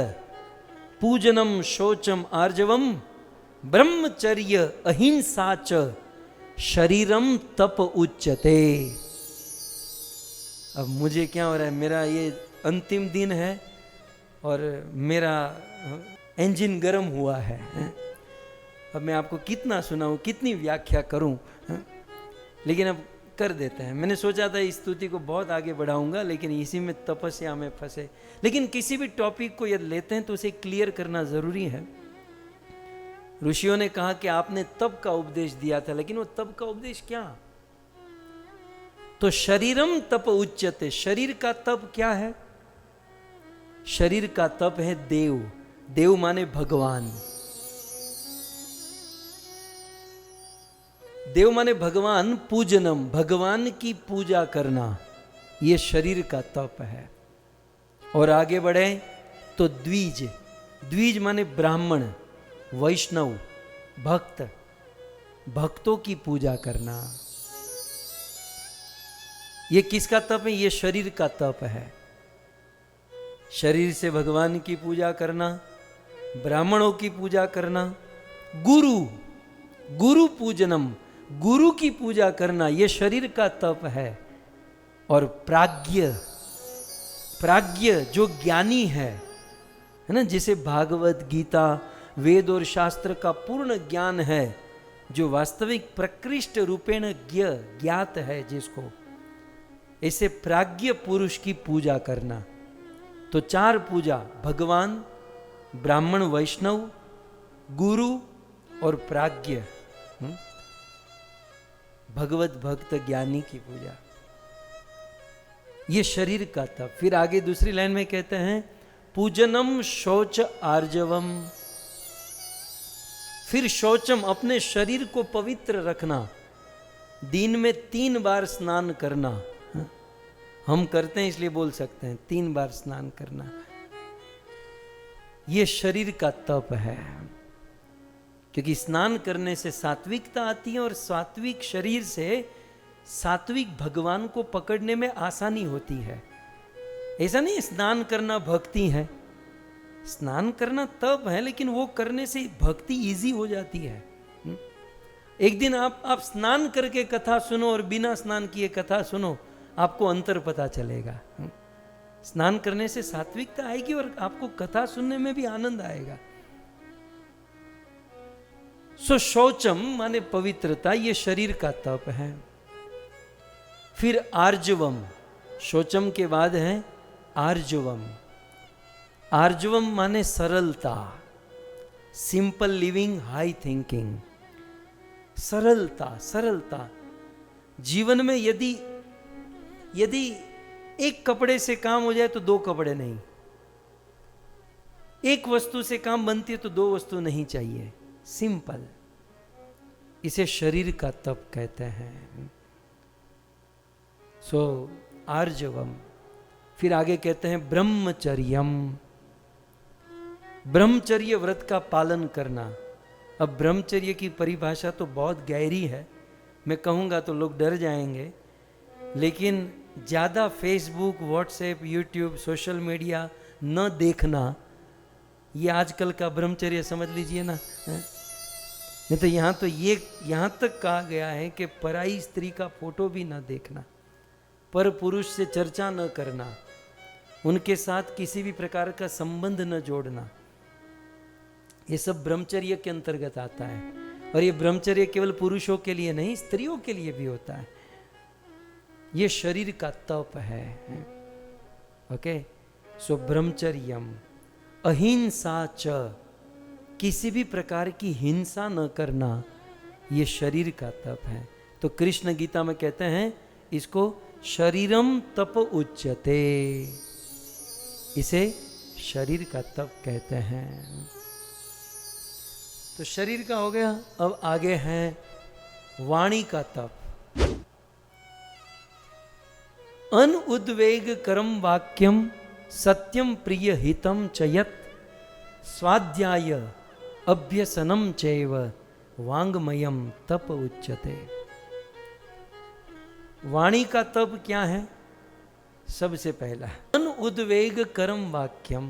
पूजनम शौचम आर्जवम ब्रह्मचर्य अहिंसा च शरीरम तप उच्यते। अब मुझे क्या हो रहा है, मेरा ये अंतिम दिन है और मेरा इंजन गर्म हुआ है। अब मैं आपको कितना सुनाऊं, कितनी व्याख्या करूं, लेकिन अब कर देते हैं। मैंने सोचा था इस स्तुति को बहुत आगे बढ़ाऊंगा, लेकिन इसी में तपस्या में फंसे। लेकिन किसी भी टॉपिक को यदि लेते हैं तो उसे क्लियर करना जरूरी है। ऋषियों ने कहा कि आपने तप का उपदेश दिया था, लेकिन वो तप का उपदेश क्या? तो शरीरम तप उच्यते, शरीर का तप क्या है? शरीर का तप है देव। देव माने भगवान, देव माने भगवान। पूजनम, भगवान की पूजा करना, ये शरीर का तप है। और आगे बढ़े तो द्विज, द्विज माने ब्राह्मण, वैष्णव, भक्त, भक्तों की पूजा करना। ये किसका तप है? ये शरीर का तप है। शरीर से भगवान की पूजा करना, ब्राह्मणों की पूजा करना, गुरु, गुरु पूजनम, गुरु की पूजा करना, ये शरीर का तप है। और प्राज्ञ, प्राज्ञ जो ज्ञानी है, है ना, जिसे भागवत गीता वेद और शास्त्र का पूर्ण ज्ञान है, जो वास्तविक प्रकृष्ट रूपेण ज्ञात है जिसको, ऐसे प्राज्ञ पुरुष की पूजा करना। तो 4 पूजा, भगवान, ब्राह्मण वैष्णव, गुरु और प्राज्ञ, भगवत भक्त ज्ञानी की पूजा, ये शरीर का तप। फिर आगे दूसरी लाइन में कहते हैं पूजनम शौच आर्जवम, फिर शौचम, अपने शरीर को पवित्र रखना, दिन में 3 बार स्नान करना। हम करते हैं इसलिए बोल सकते हैं 3 बार स्नान करना, ये शरीर का तप है। क्योंकि स्नान करने से सात्विकता आती है और सात्विक शरीर से सात्विक भगवान को पकड़ने में आसानी होती है। ऐसा नहीं स्नान करना भक्ति है, स्नान करना तप है, लेकिन वो करने से भक्ति इजी हो जाती है। एक दिन आप स्नान करके कथा सुनो और बिना स्नान किए कथा सुनो, आपको अंतर पता चलेगा। स्नान करने से सात्विकता आएगी और आपको कथा सुनने में भी आनंद आएगा। सो शौचम माने पवित्रता, ये शरीर का तप है। फिर आर्जवम, शौचम के बाद है आर्जवम। आर्जवम माने सरलता, सिंपल लिविंग, हाई थिंकिंग। सरलता, सरलता जीवन में यदि एक कपड़े से काम हो जाए तो 2 कपड़े नहीं, एक वस्तु से काम बनती है तो 2 वस्तु नहीं चाहिए, सिंपल। इसे शरीर का तप कहते हैं। सो आर्जवम। फिर आगे कहते हैं ब्रह्मचर्यम, ब्रह्मचर्य व्रत का पालन करना। अब ब्रह्मचर्य की परिभाषा तो बहुत गहरी है, मैं कहूँगा तो लोग डर जाएंगे, लेकिन ज़्यादा Facebook, WhatsApp, YouTube, social media न देखना, ये आजकल का ब्रह्मचर्य समझ लीजिए ना। नहीं तो यहाँ तक कहा गया है कि पराई स्त्री का फोटो भी न देखना, पर पुरुष से चर्चा न करना, उनके साथ किसी भी प्रकार का संबंध न जोड़ना, ये सब ब्रह्मचर्य के अंतर्गत आता है। और ये ब्रह्मचर्य केवल पुरुषों के लिए नहीं, स्त्रियों के लिए भी होता है। ये शरीर का तप है। ओके, सो ब्रह्मचर्यम। अहिंसा च, किसी भी प्रकार की हिंसा न करना, ये शरीर का तप है। तो कृष्ण गीता में कहते हैं इसको शरीरम तप उच्यते, इसे शरीर का तप कहते हैं। तो शरीर का हो गया। अब आगे है वाणी का तप। अनुद्वेग करम वाक्यम सत्यम प्रिय हितम चयत स्वाध्याय अभ्यसनम चैव वांगमयम तप उच्यते। वाणी का तप क्या है? सबसे पहला अनुद्वेग करम वाक्यम,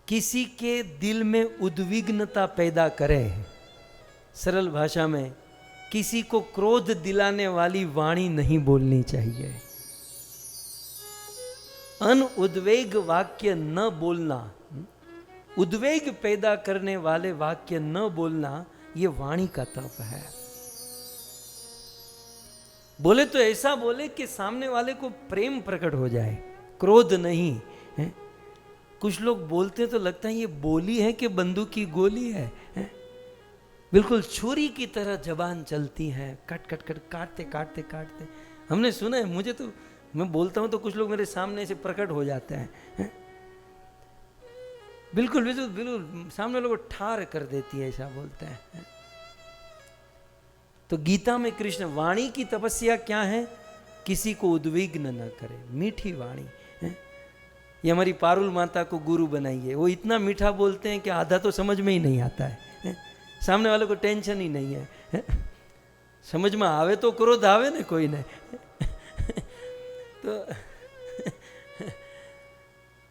किसी के दिल में उद्विग्नता पैदा करे। सरल भाषा में, किसी को क्रोध दिलाने वाली वाणी नहीं बोलनी चाहिए। अनुद्वेग वाक्य न बोलना, उद्वेग पैदा करने वाले वाक्य न बोलना, ये वाणी का तप है। बोले तो ऐसा बोले कि सामने वाले को प्रेम प्रकट हो जाए, क्रोध नहीं है। कुछ लोग बोलते तो लगता है ये बोली है कि बंदूक की गोली है, बिल्कुल छुरी की तरह जबान चलती है, कट कट कट काटते काटते काटते। हमने सुना है, मुझे तो, मैं बोलता हूं तो कुछ लोग मेरे सामने से प्रकट हो जाते हैं, बिल्कुल बिल्कुल बिल्कुल सामने लोगों को ठार कर देती है, ऐसा बोलते हैं। तो गीता में कृष्ण वाणी की तपस्या क्या है? किसी को उद्विग्न न करे, मीठी वाणी है। ये हमारी पारुल माता को गुरु बनाइए, वो इतना मीठा बोलते हैं कि आधा तो समझ में ही नहीं आता है। सामने वाले को टेंशन ही नहीं है, समझ में आवे तो क्रोध आवे ना कोई ने।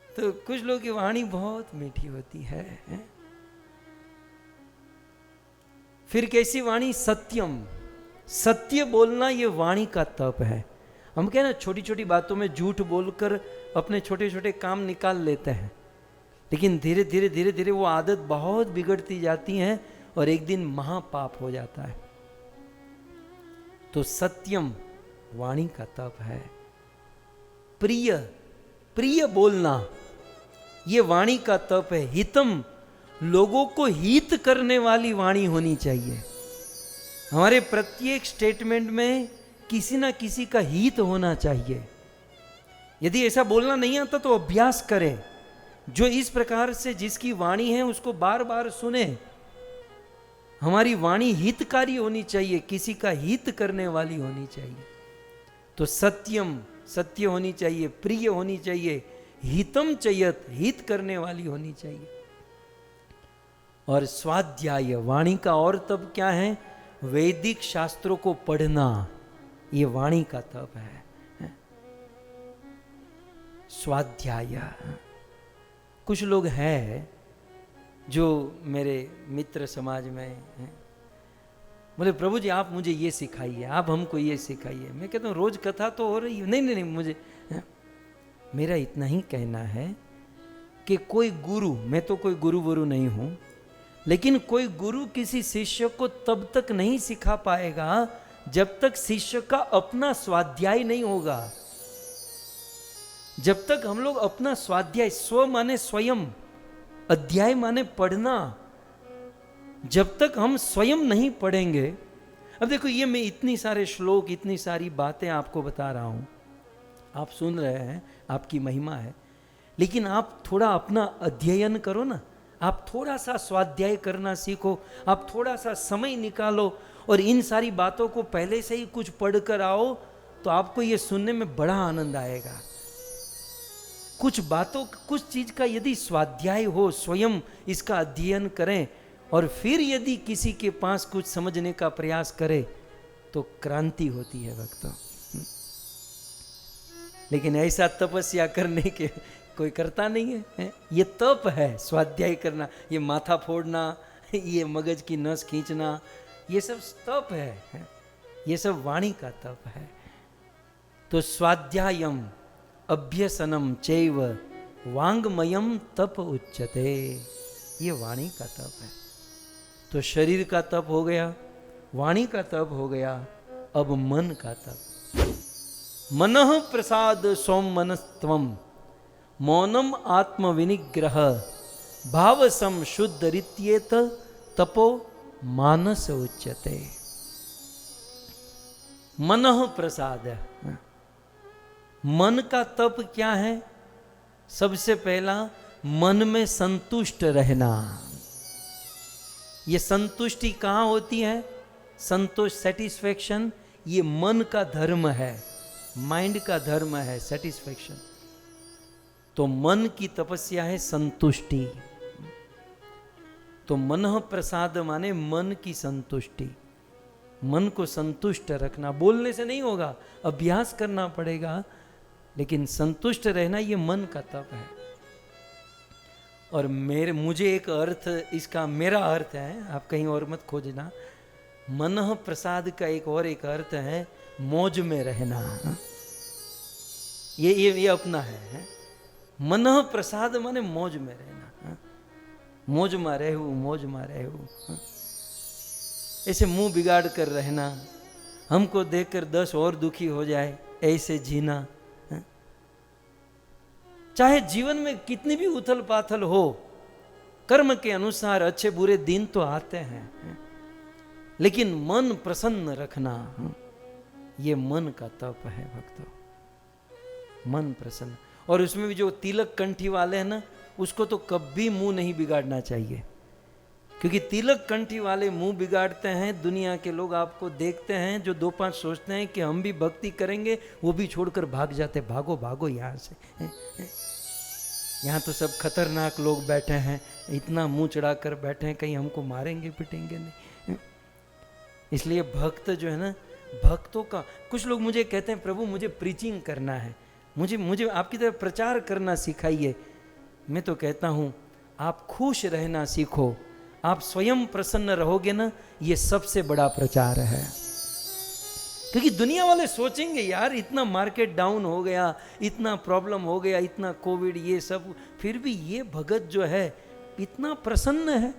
तो कुछ लोगों की वाणी बहुत मीठी होती है। फिर कैसी वाणी? सत्यम, सत्य बोलना, ये वाणी का तप है। हम क्या ना छोटी छोटी बातों में झूठ बोलकर अपने छोटे छोटे काम निकाल लेते हैं, लेकिन धीरे धीरे धीरे धीरे वो आदत बहुत बिगड़ती जाती है और एक दिन महापाप हो जाता है। तो सत्यम वाणी का तप है। प्रिय प्रिय बोलना ये वाणी का तप है। हितम लोगों को हित करने वाली वाणी होनी चाहिए। हमारे प्रत्येक स्टेटमेंट में किसी ना किसी का हित होना चाहिए। यदि ऐसा बोलना नहीं आता तो अभ्यास करें। जो इस प्रकार से जिसकी वाणी है उसको बार बार सुने। हमारी वाणी हितकारी होनी चाहिए, किसी का हित करने वाली होनी चाहिए। तो सत्यम सत्य होनी चाहिए, प्रिय होनी चाहिए, हितम चयत हित करने वाली होनी चाहिए। और स्वाध्याय वाणी का और तप क्या है? वैदिक शास्त्रों को पढ़ना, ये वाणी का तप है। स्वाध्याय। कुछ लोग हैं जो मेरे मित्र समाज में हैं, बोले प्रभु जी आप मुझे ये सिखाइए, आप हमको ये सिखाइए। मैं कहता हूँ रोज कथा तो हो रही है। नहीं नहीं नहीं, मुझे मेरा इतना ही कहना है कि कोई गुरु, मैं तो कोई गुरु वरु नहीं हूं, लेकिन कोई गुरु किसी शिष्य को तब तक नहीं सिखा पाएगा जब तक शिष्य का अपना स्वाध्याय नहीं होगा। जब तक हम लोग अपना स्वाध्याय, स्व माने स्वयं, अध्याय माने पढ़ना, जब तक हम स्वयं नहीं पढ़ेंगे। अब देखो ये मैं इतनी सारे श्लोक, इतनी सारी बातें आपको बता रहा हूं, आप सुन रहे हैं, आपकी महिमा है, लेकिन आप थोड़ा अपना अध्ययन करो ना। आप थोड़ा सा स्वाध्याय करना सीखो, आप थोड़ा सा समय निकालो और इन सारी बातों को पहले से ही कुछ पढ़ कर आओ, तो आपको ये सुनने में बड़ा आनंद आएगा। कुछ बातों, कुछ चीज का यदि स्वाध्याय हो, स्वयं इसका अध्ययन करें और फिर यदि किसी के पास कुछ समझने का प्रयास करें तो क्रांति होती है भक्तों। लेकिन ऐसा तपस्या करने के कोई करता नहीं है। ये तप है स्वाध्याय करना, ये माथा फोड़ना, ये मगज की नस खींचना, ये सब तप है। ये सब वाणी का तप है। तो स्वाध्यायम अभ्यसनम चैव वांगमयम तप उच्यते, ये वाणी का तप है। तो शरीर का तप हो गया, वाणी का तप हो गया, अब मन का तप। मनः प्रसाद सोम मनस्त्वम मौनम आत्म विनिग्रह भाव सम शुद्ध रित्येत तपो मानस उच्यते। मनः प्रसाद, मन का तप क्या है? सबसे पहला मन में संतुष्ट रहना। ये संतुष्टि कहाँ होती है? संतोष, सेटिस्फेक्शन, ये मन का धर्म है, माइंड का धर्म है सेटिस्फेक्शन। तो मन की तपस्या है संतुष्टि। तो मनः प्रसाद माने मन की संतुष्टि, मन को संतुष्ट रखना। बोलने से नहीं होगा, अभ्यास करना पड़ेगा, लेकिन संतुष्ट रहना ये मन का तप है। और मुझे एक अर्थ इसका, मेरा अर्थ है, आप कहीं और मत खोजना। मनः प्रसाद का एक अर्थ है मौज में रहना। ये अपना है। मनः प्रसाद माने मौज में रहना। मौज में रहू, मौज में रहू। ऐसे मुंह बिगाड़ कर रहना, हमको देखकर 10 और दुखी हो जाए, ऐसे जीना। चाहे जीवन में कितनी भी उथल पाथल हो, कर्म के अनुसार अच्छे बुरे दिन तो आते हैं, लेकिन मन प्रसन्न रखना, ये मन का तप है भक्तों। मन प्रसन्न। और उसमें भी जो तिलक कंठी वाले हैं ना, उसको तो कभी मुंह नहीं बिगाड़ना चाहिए, क्योंकि तिलक कंठी वाले मुंह बिगाड़ते हैं। दुनिया के लोग आपको देखते हैं, जो 2-5 सोचते हैं कि हम भी भक्ति करेंगे, वो भी छोड़कर भाग जाते। भागो भागो यहाँ से, यहाँ तो सब खतरनाक लोग बैठे हैं, इतना मुंह चढ़ा कर बैठे हैं, कहीं हमको मारेंगे पिटेंगे नहीं। इसलिए भक्त जो है ना, भक्तों का, कुछ लोग मुझे कहते हैं प्रभु मुझे प्रीचिंग करना है, मुझे आपकी तरह प्रचार करना सिखाइए। मैं तो कहता हूँ आप खुश रहना सीखो। आप स्वयं प्रसन्न रहोगे ना, ये सबसे बड़ा प्रचार है। क्योंकि दुनिया वाले सोचेंगे यार इतना मार्केट डाउन हो गया, इतना प्रॉब्लम हो गया, इतना कोविड ये सब, फिर भी ये भगत जो है इतना प्रसन्न है।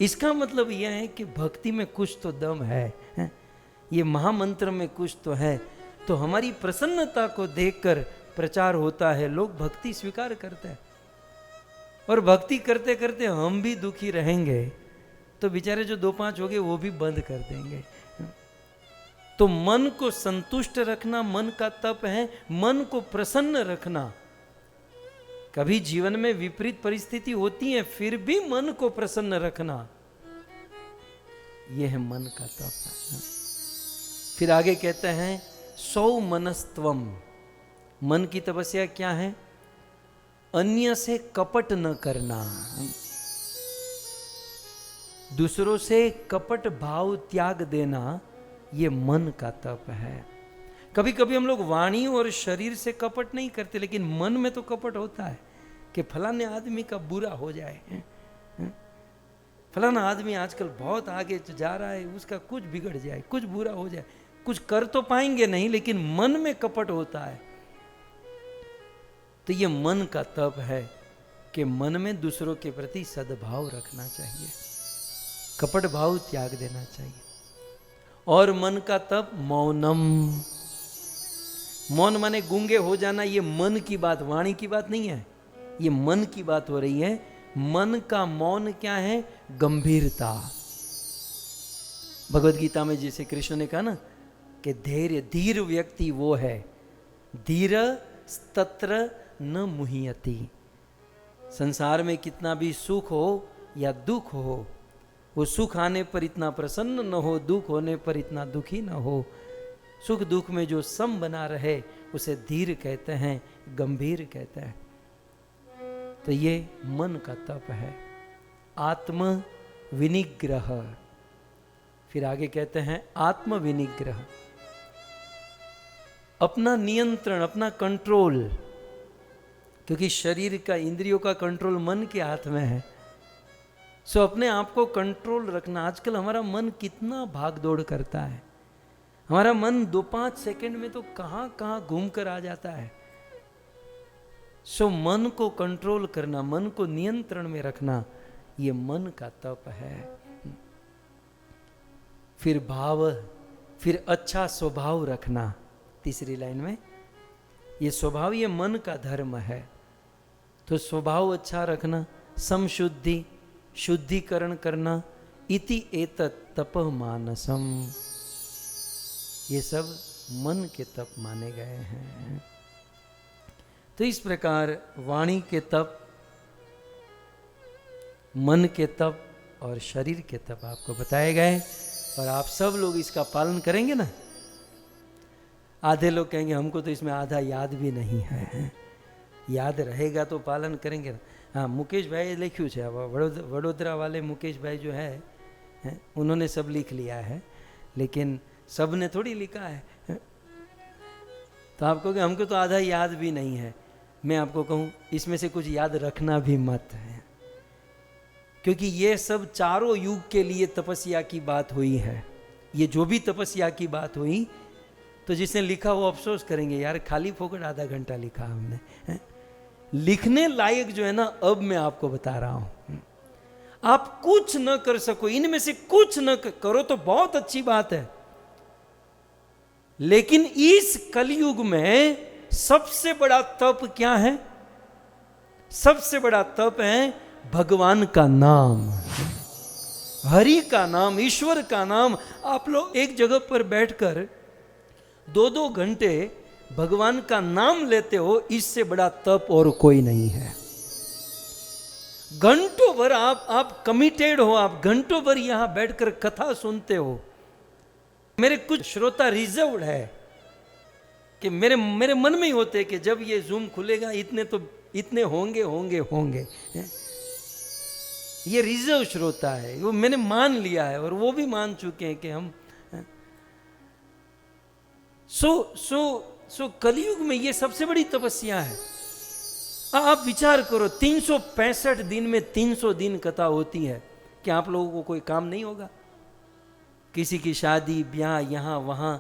इसका मतलब यह है कि भक्ति में कुछ तो दम है, ये महामंत्र में कुछ तो है। तो हमारी प्रसन्नता को देखकर प्रचार होता है, लोग भक्ति स्वीकार करते हैं। और भक्ति करते करते हम भी दुखी रहेंगे तो बेचारे जो 2-5 हो गए वो भी बंद कर देंगे। तो मन को संतुष्ट रखना मन का तप है, मन को प्रसन्न रखना। कभी जीवन में विपरीत परिस्थिति होती है, फिर भी मन को प्रसन्न रखना, यह है मन का तप। फिर आगे कहते हैं सौमनस्त्वम, मन की तपस्या क्या है? अन्य से कपट न करना, दूसरों से कपट भाव त्याग देना, ये मन का तप है। कभी कभी हम लोग वाणी और शरीर से कपट नहीं करते, लेकिन मन में तो कपट होता है कि फलाने आदमी का बुरा हो जाए, फलाना आदमी आजकल बहुत आगे जा रहा है, उसका कुछ बिगड़ जाए, कुछ बुरा हो जाए। कुछ कर तो पाएंगे नहीं, लेकिन मन में कपट होता है। तो ये मन का तप है कि मन में दूसरों के प्रति सद्भाव रखना चाहिए, कपट भाव त्याग देना चाहिए। और मन का तप मौनम, मौन माने गूंगे हो जाना। ये मन की बात, वाणी की बात नहीं है, ये मन की बात हो रही है। मन का मौन क्या है? गंभीरता। भगवत गीता में जैसे कृष्ण ने कहा ना कि धैर्य, धीर व्यक्ति वो है, धीर तत्र न मुह्यति। संसार में कितना भी सुख हो या दुख हो, वो सुख आने पर इतना प्रसन्न न हो, दुख होने पर इतना दुखी न हो। सुख दुख में जो सम बना रहे उसे धीर कहते हैं, गंभीर कहते हैं। तो ये मन का तप है, आत्म विनिग्रह। फिर आगे कहते हैं आत्म विनिग्रह, अपना नियंत्रण, अपना कंट्रोल, क्योंकि शरीर का, इंद्रियों का कंट्रोल मन के हाथ में है। सो अपने आप को कंट्रोल रखना। आजकल हमारा मन कितना भाग दौड़ करता है, हमारा मन 2-5 सेकंड में तो कहां कहां घूम कर आ जाता है। सो मन को कंट्रोल करना, मन को नियंत्रण में रखना, ये मन का तप है। फिर भाव, फिर अच्छा स्वभाव रखना। तीसरी लाइन में ये स्वभाव, ये मन का धर्म है। तो स्वभाव अच्छा रखना, समशुद्धि, शुद्धिकरण करना, इति एतत् तपः मानसम, ये सब मन के तप माने गए हैं। तो इस प्रकार वाणी के तप, मन के तप और शरीर के तप आपको बताए गए, और आप सब लोग इसका पालन करेंगे ना। आधे लोग कहेंगे हमको तो इसमें आधा याद भी नहीं है, याद रहेगा तो पालन करेंगे ना। हाँ, मुकेश भाई लिख्યું છે, वडोदरा वाले मुकेश भाई जो है, उन्होंने सब लिख लिया है, लेकिन सब ने थोड़ी लिखा है। तो आप कहोगे हमको तो आधा याद भी नहीं है। मैं आपको कहूँ इसमें से कुछ याद रखना भी मत है, क्योंकि ये सब चारों युग के लिए तपस्या की बात हुई है। ये जो भी तपस्या की बात हुई, तो जिसने लिखा वो अफसोस करेंगे, यार खाली फोकट आधा घंटा लिखा हमने। लिखने लायक जो है ना, अब मैं आपको बता रहा हूं। आप कुछ न कर सको, इनमें से कुछ न करो तो बहुत अच्छी बात है, लेकिन इस कलयुग में सबसे बड़ा तप क्या है? सबसे बड़ा तप है भगवान का नाम, हरि का नाम, ईश्वर का नाम। आप लोग एक जगह पर बैठकर 2-2 घंटे भगवान का नाम लेते हो, इससे बड़ा तप और कोई नहीं है। घंटों भर आप कमिटेड हो, आप घंटों भर यहां बैठकर कथा सुनते हो। मेरे कुछ श्रोता रिजर्व्ड है कि मेरे मन में ही होते कि जब ये जूम खुलेगा इतने होंगे। ये रिजर्व श्रोता है, वो मैंने मान लिया है, और वो भी मान चुके हैं कि हम सो कलयुग में ये सबसे बड़ी तपस्या है। आप विचार करो, 365 दिन में 300 दिन कथा होती है, क्या आप लोगों को कोई काम नहीं होगा? किसी की शादी ब्याह यहाँ वहाँ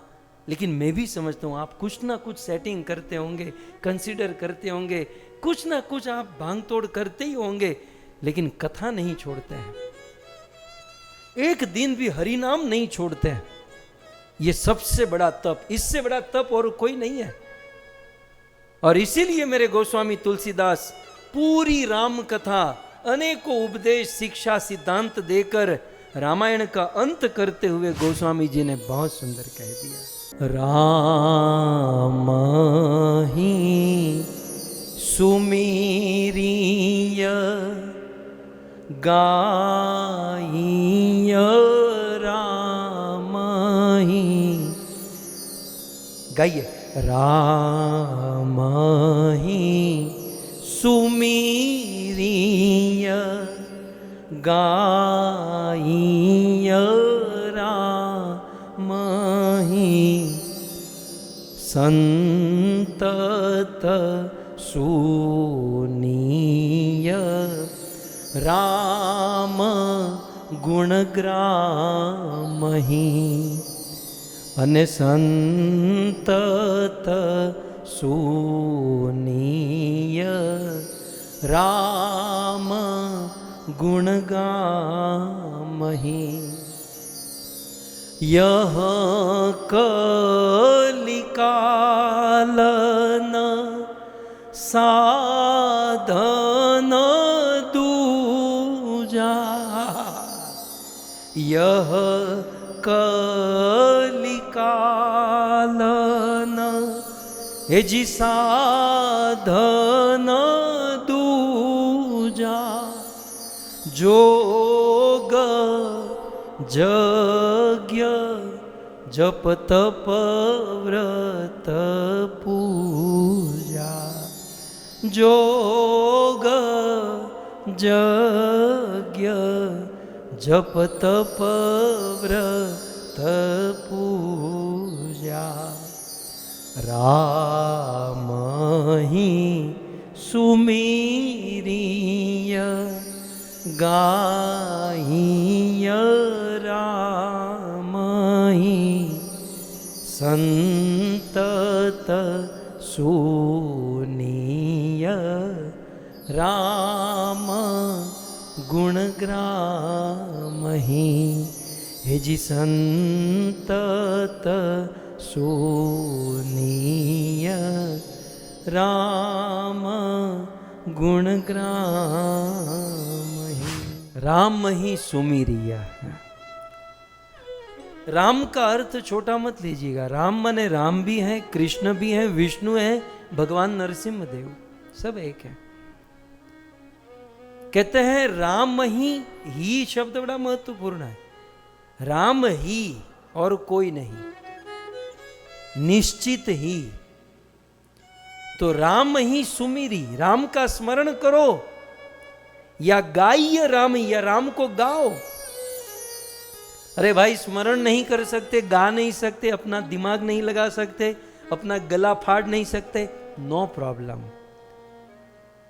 लेकिन मैं भी समझता हूं आप कुछ ना कुछ सेटिंग करते होंगे, कंसीडर करते होंगे, कुछ ना कुछ आप भांग तोड़ करते ही होंगे, लेकिन कथा नहीं छोड़ते हैं, एक दिन भी हरि नाम नहीं छोड़ते हैं। ये सबसे बड़ा तप, इससे बड़ा तप और कोई नहीं है। और इसीलिए मेरे गोस्वामी तुलसीदास पूरी राम कथा, अनेकों उपदेश, शिक्षा, सिद्धांत देकर रामायण का अंत करते हुए गोस्वामी जी ने बहुत सुंदर कह दिया, राम ही सुमीरिय गाइय, राम ही गाइए, राम ही सुमीरिय गाइय, राम ही संतत सुनीय, राम गुणग्राम ही, अने संतत सुनीय, राम गुणगाम ही। यह कलिकालन साधन दूजा, यह कलिकालन हे जी साधन दूजा, जोग यज्ञ जप तप व्रत पूजा, जोग यज्ञ जप तप व्रत पूजा, राम ही सुमीरिय गाइय, राम ही संतत सुनीय, राम गुणग्राम ही, हे जी संतत सुनीय, राम गुणग्राम ही। राम ही सुमीरिय। राम का अर्थ छोटा मत लीजिएगा। राम माने राम भी है, कृष्ण भी है, विष्णु है, भगवान नरसिंह देव, सब एक है। कहते हैं राम ही शब्द बड़ा महत्वपूर्ण है। राम ही और कोई नहीं, निश्चित ही। तो राम ही सुमीरी, राम का स्मरण करो, या गाइए राम, या राम को गाओ। अरे भाई स्मरण नहीं कर सकते, गा नहीं सकते, अपना दिमाग नहीं लगा सकते, अपना गला फाड़ नहीं सकते, नो प्रॉब्लम।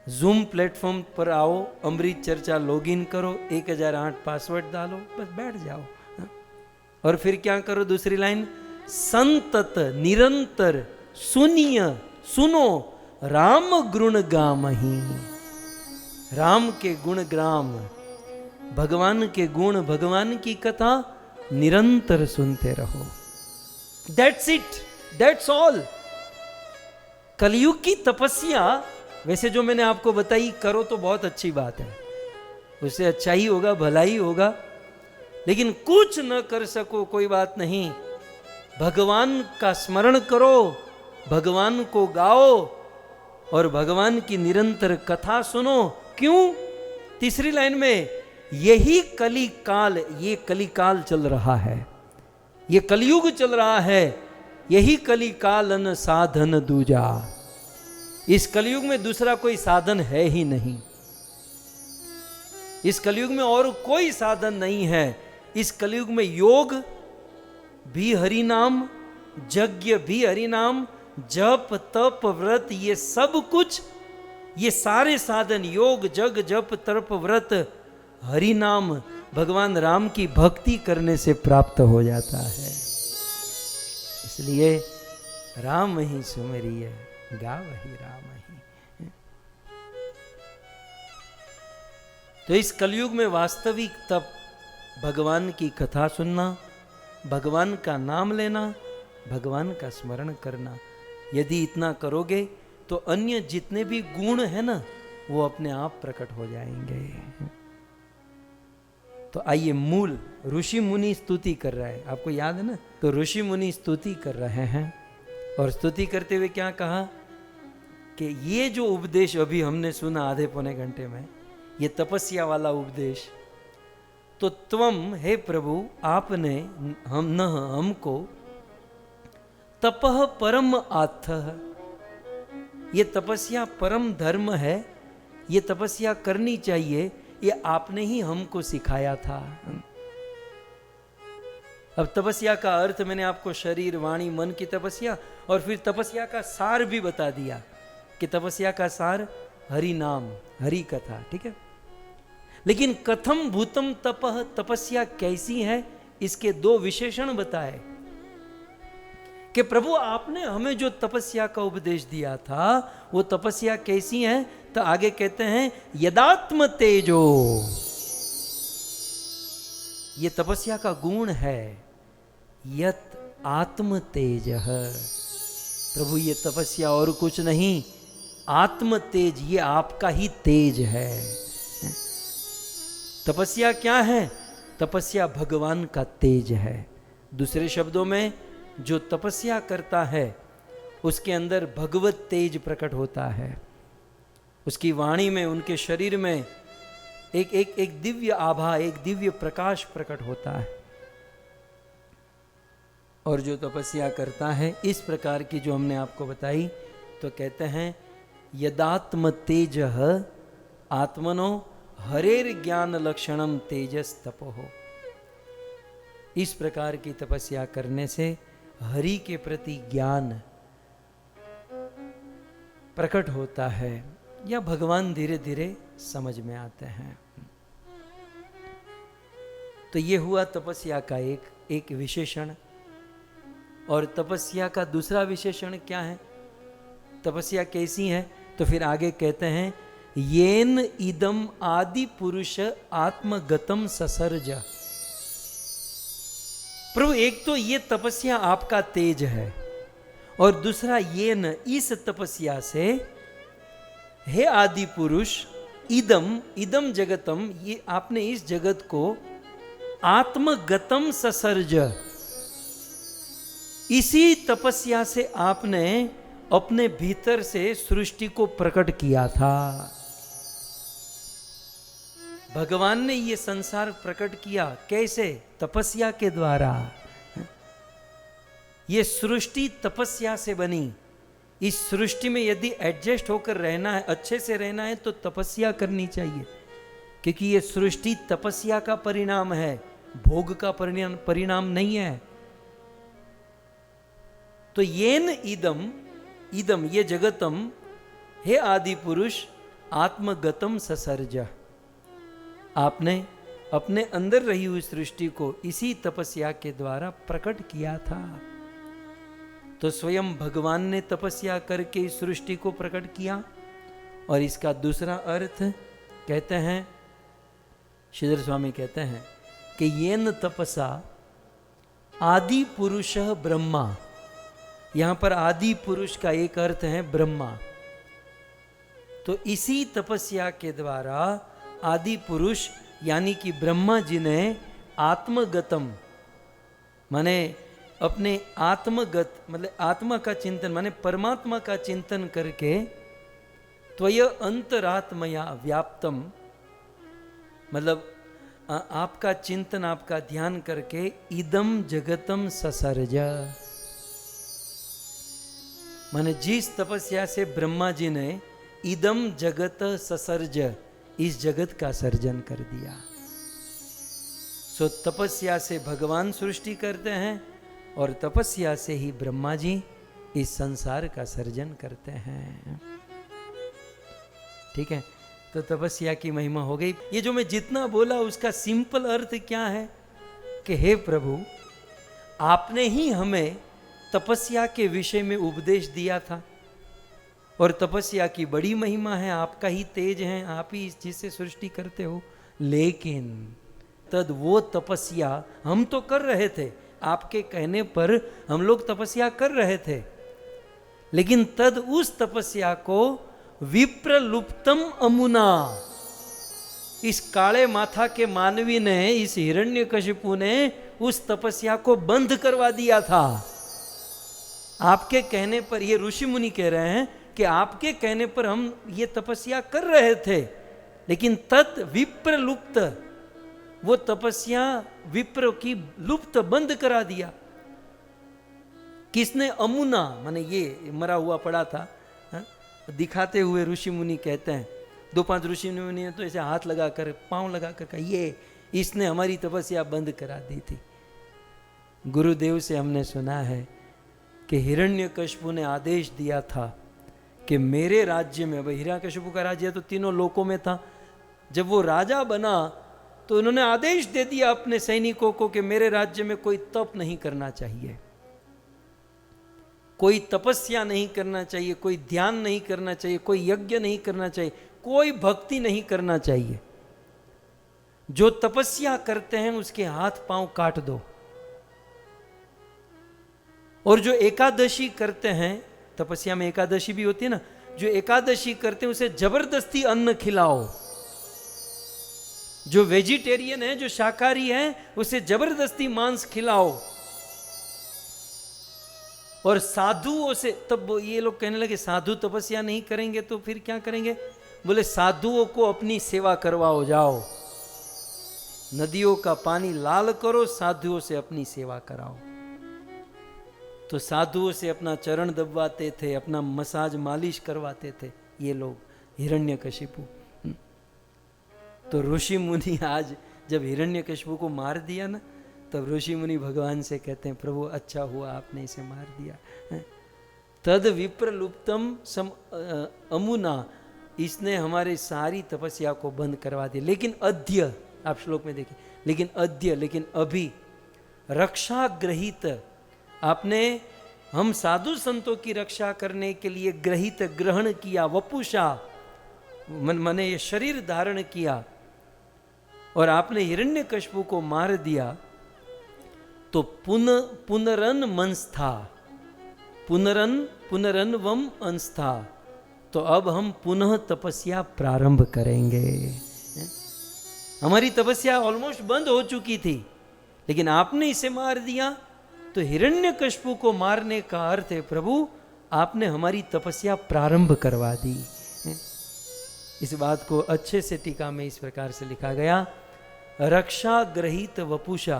जूम प्लेटफॉर्म पर आओ, अमृत चर्चा लॉगिन करो, 1008 पासवर्ड डालो, बस बैठ जाओ। और फिर क्या करो, दूसरी लाइन, संतत निरंतर सुनिय सुनो राम गुण गामहि। राम के गुण ग्राम, भगवान के गुण, भगवान की कथा निरंतर सुनते रहो। That's it, that's all. कलयुग की तपस्या वैसे जो मैंने आपको बताई, करो तो बहुत अच्छी बात है, उससे अच्छा ही होगा, भला ही होगा। लेकिन कुछ न कर सको कोई बात नहीं, भगवान का स्मरण करो, भगवान को गाओ और भगवान की निरंतर कथा सुनो। क्यों? तीसरी लाइन में, यही कली काल, ये कली काल चल रहा है, ये कलयुग चल रहा है, यही कली कालन साधन दूजा। इस कलयुग में दूसरा कोई साधन है ही नहीं, इस कलयुग में और कोई साधन नहीं है। इस कलयुग में योग भी हरि नाम, यज्ञ भी हरि नाम, जप तप व्रत, ये सब कुछ, ये सारे साधन, योग जग जप तप व्रत, हरि नाम, भगवान राम की भक्ति करने से प्राप्त हो जाता है। इसलिए राम ही सुमरिय गावहि राम ही। तो इस कलयुग में वास्तविक तप भगवान की कथा सुनना, भगवान का नाम लेना, भगवान का स्मरण करना। यदि इतना करोगे तो अन्य जितने भी गुण है ना वो अपने आप प्रकट हो जाएंगे। तो आइए, मूल ऋषि मुनि स्तुति कर रहा है, आपको याद है ना? तो ऋषि मुनि स्तुति कर रहे हैं और स्तुति करते हुए क्या कहा कि ये जो उपदेश अभी हमने सुना आधे पौने घंटे में, ये तपस्या वाला उपदेश, तो त्वम हे प्रभु आपने हमको तपः परम आत्थ, ये तपस्या परम धर्म है, ये तपस्या करनी चाहिए, ये आपने ही हमको सिखाया था। अब तपस्या का अर्थ मैंने आपको शरीर वाणी मन की तपस्या और फिर तपस्या का सार भी बता दिया कि तपस्या का सार हरि नाम, हरि कथा, ठीक है। लेकिन कथम भूतम तपः, तपस्या कैसी है, इसके दो विशेषण बताए कि प्रभु आपने हमें जो तपस्या का उपदेश दिया था वो तपस्या कैसी है। तो आगे कहते हैं यदात्म तेजो, ये तपस्या का गुण है, यत आत्म तेज। प्रभु ये तपस्या और कुछ नहीं, आत्म तेज, ये आपका ही तेज है। तपस्या क्या है? तपस्या भगवान का तेज है। दूसरे शब्दों में जो तपस्या करता है उसके अंदर भगवत तेज प्रकट होता है, उसकी वाणी में, उनके शरीर में एक दिव्य आभा, एक दिव्य प्रकाश प्रकट होता है। और जो तपस्या करता है इस प्रकार की जो हमने आपको बताई, तो कहते हैं यदात्म तेज आत्मनो हरेर ज्ञान लक्षणम तेजस तपोहो। इस प्रकार की तपस्या करने से हरि के प्रति ज्ञान प्रकट होता है या भगवान धीरे धीरे समझ में आते हैं। तो ये हुआ तपस्या का एक विशेषण। और तपस्या का दूसरा विशेषण क्या है, तपस्या कैसी है? तो फिर आगे कहते हैं येन इदम आदि पुरुष आत्मगतम ससर्ज। प्रभु एक तो ये तपस्या आपका तेज है और दूसरा ये न, इस तपस्या से हे आदि पुरुष इदम जगतम, ये आपने इस जगत को आत्मगतम ससर्ज, इसी तपस्या से आपने अपने भीतर से सृष्टि को प्रकट किया था। भगवान ने ये संसार प्रकट किया कैसे? तपस्या के द्वारा। ये सृष्टि तपस्या से बनी। इस सृष्टि में यदि एडजस्ट होकर रहना है, अच्छे से रहना है, तो तपस्या करनी चाहिए, क्योंकि ये सृष्टि तपस्या का परिणाम है, भोग का परिणाम नहीं है। तो येन इदम ये जगतम, हे आदि पुरुष आत्मगतम ससर्ज, आपने अपने अंदर रही हुई सृष्टि को इसी तपस्या के द्वारा प्रकट किया था। तो स्वयं भगवान ने तपस्या करके इस सृष्टि को प्रकट किया। और इसका दूसरा अर्थ कहते हैं, श्रीधर स्वामी कहते हैं कि येन तपसा आदि पुरुष ब्रह्मा। यहां पर आदि पुरुष का एक अर्थ है ब्रह्मा। तो इसी तपस्या के द्वारा आदि पुरुष यानी कि ब्रह्मा जी ने आत्मगतम माने अपने आत्मगत मतलब आत्मा का चिंतन माने परमात्मा का चिंतन करके त्वय अंतरात्मया व्याप्तम, मतलब आपका चिंतन आपका ध्यान करके इदम जगतम ससर्ज, माने जिस तपस्या से ब्रह्मा जी ने इदम जगत ससर्ज, इस जगत का सर्जन कर दिया। सो तपस्या से भगवान सृष्टि करते हैं और तपस्या से ही ब्रह्मा जी इस संसार का सर्जन करते हैं। ठीक है, तो तपस्या की महिमा हो गई। ये जो मैं जितना बोला उसका सिंपल अर्थ क्या है कि हे प्रभु, आपने ही हमें तपस्या के विषय में उपदेश दिया था और तपस्या की बड़ी महिमा है, आपका ही तेज है, आप ही जिससे सृष्टि करते हो। लेकिन तद वो तपस्या हम तो कर रहे थे, आपके कहने पर हम लोग तपस्या कर रहे थे, लेकिन तद उस तपस्या को विप्रलुप्तम अमुना, इस काले माथा के मानवी ने, इस हिरण्यकशिपु ने उस तपस्या को बंद करवा दिया था। आपके कहने पर, ये ऋषि मुनि कह रहे हैं कि आपके कहने पर हम ये तपस्या कर रहे थे, लेकिन तत् विप्रलुप्त, वो तपस्या विप्र की लुप्त, बंद करा दिया। किसने? अमुना, माने ये मरा हुआ पड़ा था, हा? दिखाते हुए ऋषि मुनि कहते हैं, 2-5 ऋषि मुनि ने तो ऐसे हाथ लगाकर, पांव लगाकर कहा, ये इसने हमारी तपस्या बंद करा दी थी। गुरुदेव से हमने सुना है कि हिरण्यकशिपु ने आदेश दिया था कि मेरे राज्य में, भाई हिरण्यकशिपु का राज्य तो तीनों लोकों में था, जब वो राजा बना तो उन्होंने आदेश दे दिया अपने सैनिकों को कि मेरे राज्य में कोई तप नहीं करना चाहिए, कोई तपस्या नहीं करना चाहिए, कोई ध्यान नहीं करना चाहिए, कोई यज्ञ नहीं करना चाहिए, कोई भक्ति नहीं करना चाहिए। जो तपस्या करते हैं उसके हाथ पांव काट दो, और जो एकादशी करते हैं, तपस्या में एकादशी भी होती है ना, जो एकादशी करते हैं उसे जबरदस्ती अन्न खिलाओ। जो वेजिटेरियन है, जो शाकाहारी है, उसे जबरदस्ती मांस खिलाओ। और साधुओं से, तब ये लोग कहने लगे साधु तपस्या नहीं करेंगे तो फिर क्या करेंगे? बोले साधुओं को अपनी सेवा करवाओ, जाओ नदियों का पानी लाल करो, साधुओं से अपनी सेवा कराओ। तो साधुओं से अपना चरण दबवाते थे, अपना मसाज मालिश करवाते थे ये लोग, हिरण्यकशिपु। तो ऋषि मुनि आज जब हिरण्यकशिपु को मार दिया ना, तब ऋषि मुनि भगवान से कहते हैं, प्रभु अच्छा हुआ आपने इसे मार दिया। तद विप्रलुप्तम सम अमुना, इसने हमारे सारी तपस्या को बंद करवा दी। लेकिन अद्य, आप श्लोक में देखिए, लेकिन अद्य, लेकिन अभी रक्षा ग्रहित, आपने हम साधु संतों की रक्षा करने के लिए ग्रहित, ग्रहण किया, वपुषा माने ये शरीर धारण किया, और आपने हिरण्यकशिपु को मार दिया, तो पुनरन मंस्था, पुनरन्वम अंस्था, तो अब हम पुनः तपस्या प्रारंभ करेंगे। हमारी तपस्या ऑलमोस्ट बंद हो चुकी थी, लेकिन आपने इसे मार दिया, तो हिरण्यकशिपु को मारने का अर्थ है प्रभु आपने हमारी तपस्या प्रारंभ करवा दी। इस बात को अच्छे से टीका में इस प्रकार से लिखा गया, रक्षा ग्रहित वपुषा,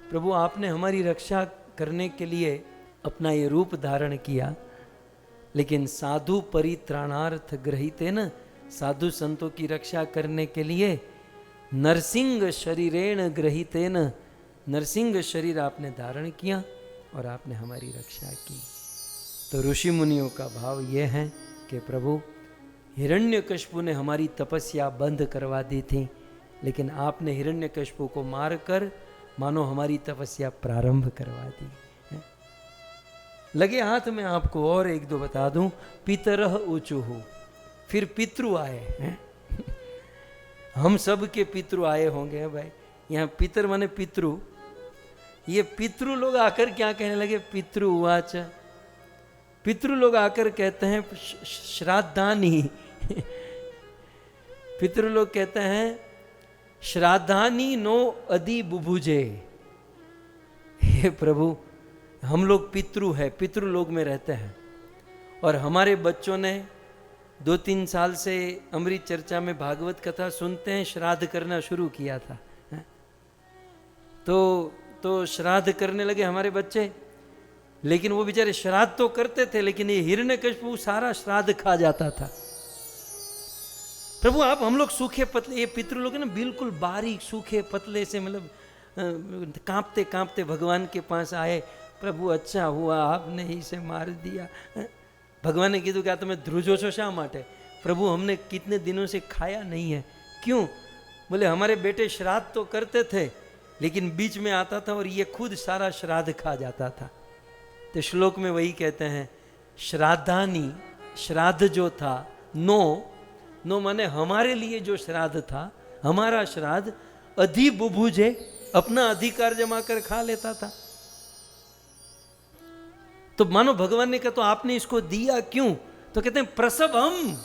प्रभु आपने हमारी रक्षा करने के लिए अपना ये रूप धारण किया, लेकिन साधु परित्राणार्थ ग्रहितेन, साधु संतों की रक्षा करने के लिए नरसिंह शरीरेण ग्रहितेन, नरसिंह शरीर आपने धारण किया और आपने हमारी रक्षा की। तो ऋषि मुनियों का भाव यह है कि प्रभु हिरण्यकशिपु ने हमारी तपस्या बंद करवा दी थी, लेकिन आपने हिरण्यकशिपु को मारकर मानो हमारी तपस्या प्रारंभ करवा दी। लगे हाथ में आपको और एक दो बता दूं, पितरह ऊचुहु, फिर पितृ आए हैं। हम सब के पितृ आए होंगे भाई, यहाँ पितर माने पितृ, ये पितृ लोग आकर क्या कहने लगे, पितृ उवाच, पितृ लोग आकर कहते हैं श्राद्धानी, पितृ लोग कहते हैं श्राद्धानी नो अदि बुभुजे, हे प्रभु हम लोग पितृ है, पितृ लोग में रहते हैं, और हमारे बच्चों ने 2-3 साल से अमृत चर्चा में भागवत कथा सुनते हैं, श्राद्ध करना शुरू किया था। तो श्राद्ध करने लगे हमारे बच्चे, लेकिन वो बेचारे श्राद्ध तो करते थे, लेकिन ये हिरण्यकशिपु सारा श्राद्ध खा जाता था। प्रभु आप हम लोग सूखे पतले, ये पितृ लोग है ना बिल्कुल बारीक सूखे पतले से, मतलब कांपते कांपते भगवान के पास आए, प्रभु अच्छा हुआ आपने इसे मार दिया। भगवान ने कीधु क्या तुम्हें ध्रुजो छो शा माटे, प्रभु हमने कितने दिनों से खाया नहीं है, क्यों? बोले हमारे बेटे श्राद्ध तो करते थे, लेकिन बीच में आता था और ये खुद सारा श्राद्ध खा जाता था। तो श्लोक में वही कहते हैं, श्राद्धानी, श्राद्ध जो था, नो माने हमारे लिए जो श्राद्ध था, हमारा श्राद्ध अधिबुभुजे, अपना अधिकार जमा कर खा लेता था। तो मानो भगवान ने कहा तो आपने इसको दिया क्यों? तो कहते हैं प्रसव हम,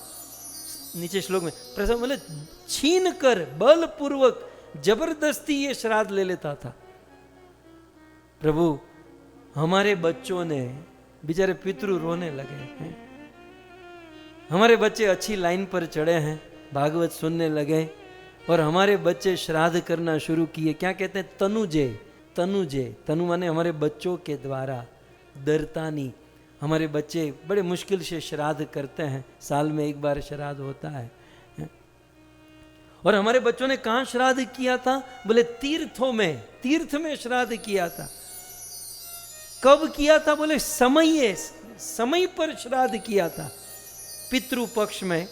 नीचे श्लोक में प्रसव मतलब छीन कर बलपूर्वक जबरदस्ती ये श्राद्ध ले लेता था। प्रभु हमारे बच्चों ने, बेचारे पितृ रोने लगे हैं, हमारे बच्चे अच्छी लाइन पर चढ़े हैं, भागवत सुनने लगे और हमारे बच्चे श्राद्ध करना शुरू किए। क्या कहते हैं? तनुजे, तनुजे, तनु माने हमारे बच्चों के द्वारा, दर्तानी, हमारे बच्चे बड़े मुश्किल से श्राद्ध करते हैं, साल में एक बार श्राद्ध होता है। और हमारे बच्चों ने कहां श्राद्ध किया था? बोले तीर्थों में, तीर्थ में श्राद्ध किया था। कब किया था? बोले समय पर श्राद्ध किया था, पितृ पक्ष में,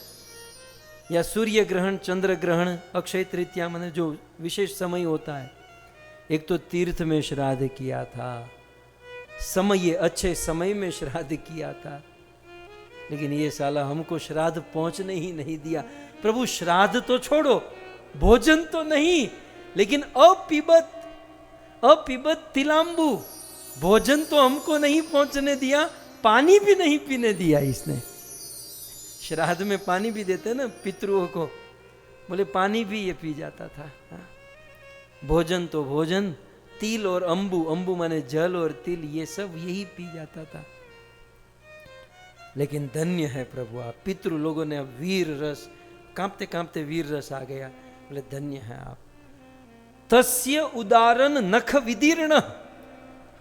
या सूर्य ग्रहण, चंद्र ग्रहण, अक्षय तृतीया माने जो विशेष समय होता है। एक तो तीर्थ में श्राद्ध किया था, समय, अच्छे समय में श्राद्ध किया था। लेकिन ये साला हमको श्राद्ध पहुंचने ही नहीं दिया। प्रभु श्राद्ध तो छोड़ो, भोजन तो नहीं, लेकिन अपिबत तिलाम्बु, भोजन तो हमको नहीं पहुंचने दिया, पानी भी नहीं पीने दिया इसने। श्राद्ध में पानी भी देते ना पितरों को, बोले पानी भी ये पी जाता था। भोजन तो भोजन, तिल और अंबु, अंबु माने जल और तिल, ये सब यही पी जाता था। लेकिन धन्य है प्रभु आप, पितृ लोगों ने अब वीर रस, कांपते कांपते वीर रस आ गया। बोले धन्य है आप। तस्य उदारण नख विदीर्ण,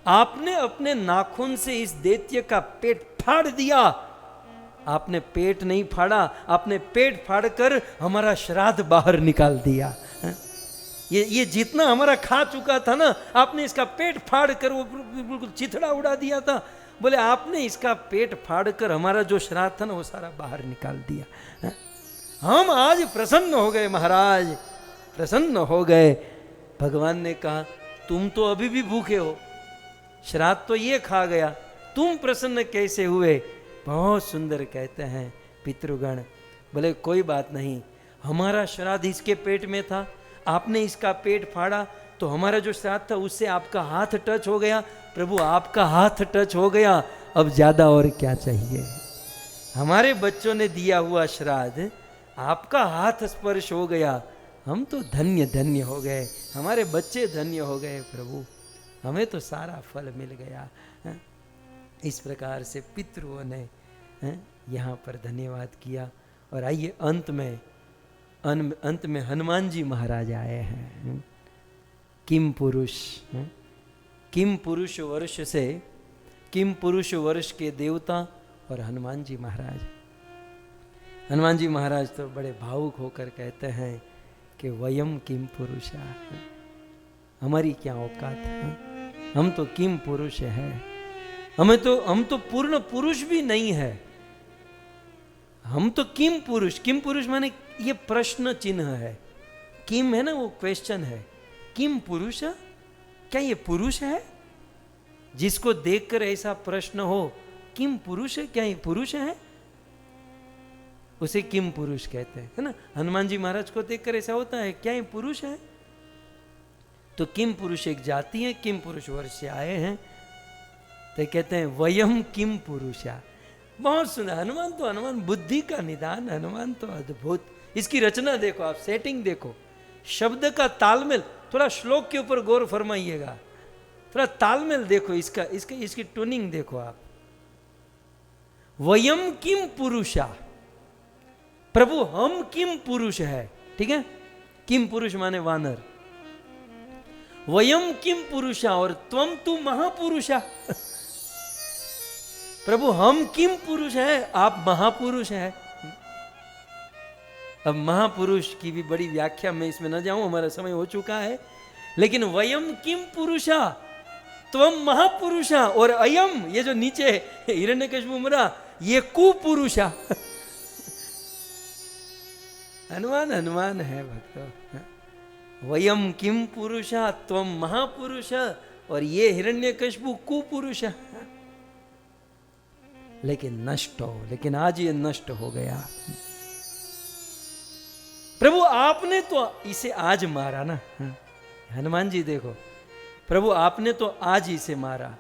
आपने अपने नाखून से इस दैत्य का पेट फाड़ दिया। आपने पेट नहीं फाड़ा, आपने पेट फाड़कर हमारा श्राद्ध बाहर निकाल दिया। ये जितना हमारा खा चुका था ना, आपने इसका पेट फाड़ कर वो बिल्कुल चिथड़ा उड़ा दिया था। बोले आपने इसका पेट फाड़ कर हमारा जो श्राद्ध था ना वो सारा बाहर निकाल दिया। हम आज प्रसन्न हो गए महाराज, प्रसन्न हो गए। भगवान ने कहा तुम तो अभी भी भूखे हो, श्राद्ध तो ये खा गया, तुम प्रसन्न कैसे हुए? बहुत सुंदर कहते हैं पितृगण। बोले कोई बात नहीं, हमारा श्राद्ध इसके पेट में था, आपने इसका पेट फाड़ा तो हमारा जो श्राद्ध था उससे आपका हाथ टच हो गया। प्रभु आपका हाथ टच हो गया, अब ज्यादा और क्या चाहिए? हमारे बच्चों ने दिया हुआ श्राद्ध, आपका हाथ स्पर्श हो गया, हम तो धन्य धन्य हो गए, हमारे बच्चे धन्य हो गए प्रभु, हमें तो सारा फल मिल गया। इस प्रकार से पितरों ने यहाँ पर धन्यवाद किया। और आइए अंत में हनुमान जी महाराज आए हैं। किम पुरुष, किम पुरुष वर्ष से, किम पुरुष वर्ष के देवता और हनुमान जी महाराज। हनुमान जी महाराज तो बड़े भावुक होकर कहते हैं कि वयम किम पुरुषा, हमारी क्या औकात है, हम तो किम पुरुष है, हम तो पूर्ण पुरुष भी नहीं है, हम तो किम पुरुष। किम पुरुष माने ये प्रश्न चिन्ह है, किम है ना वो क्वेश्चन है, किम पुरुष, क्या ये पुरुष है? जिसको देखकर ऐसा प्रश्न हो, किम पुरुष है, क्या ये पुरुष है? उसे किम पुरुष कहते हैं, है ना। हनुमान जी महाराज को देखकर ऐसा होता है, क्या ये पुरुष है? तो किम पुरुष एक जाति है, किम पुरुष वर्ष से आए हैं, तो कहते हैं वयम किम पुरुषा। बहुत सुना, हनुमान बुद्धि का निदान, हनुमान तो अद्भुत। इसकी रचना देखो आप, सेटिंग देखो, शब्द का तालमेल, थोड़ा श्लोक के ऊपर गौर फरमाइएगा, थोड़ा तालमेल देखो इसकी ट्यूनिंग देखो आप। वयम किम पुरुषा, प्रभु हम किम पुरुष है, ठीक है। किम पुरुष माने वानर, वयम किम पुरुषा और त्वम तु महापुरुषा। प्रभु हम किम पुरुष है, आप महापुरुष है। अब महापुरुष की भी बड़ी व्याख्या मैं इसमें न जाऊं, हमारा समय हो चुका है, लेकिन वयम किम पुरुषा त्वम महापुरुषा, और अयम ये जो नीचे हिरण्यकशिपु मरा, ये कुपुरुषा। हनुमान है भक्तों। वयम किम पुरुषा त्वम महापुरुष, और ये हिरण्यकशिपु कुपुरुष। लेकिन नष्ट हो, लेकिन आज ये नष्ट हो गया। प्रभु आपने तो इसे आज मारा ना। हनुमान जी देखो, प्रभु आपने तो आज इसे मारा,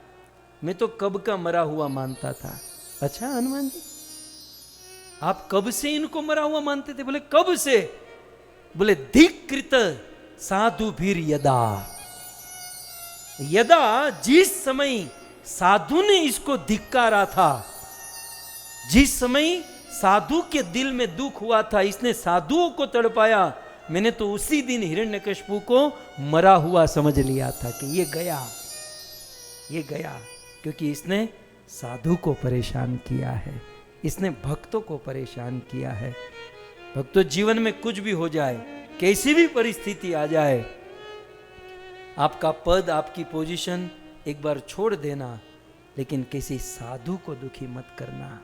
मैं तो कब का मरा हुआ मानता था। अच्छा हनुमान जी, आप कब से इनको मरा हुआ मानते थे? बोले कब से? बोले धिक्कृत साधु भीर यदा, यदा जिस समय साधु ने इसको धिक्कारा था, जिस समय साधु के दिल में दुख हुआ था, इसने साधुओं को तड़पाया, मैंने तो उसी दिन हिरण्यकशिपु को मरा हुआ समझ लिया था कि ये गया, ये गया, क्योंकि इसने साधु को परेशान किया है, इसने भक्तों को परेशान किया है। भक्तों, जीवन में कुछ भी हो जाए, कैसी भी परिस्थिति आ जाए, आपका पद, आपकी पोजीशन एक बार छोड़ देना, लेकिन किसी साधु को दुखी मत करना।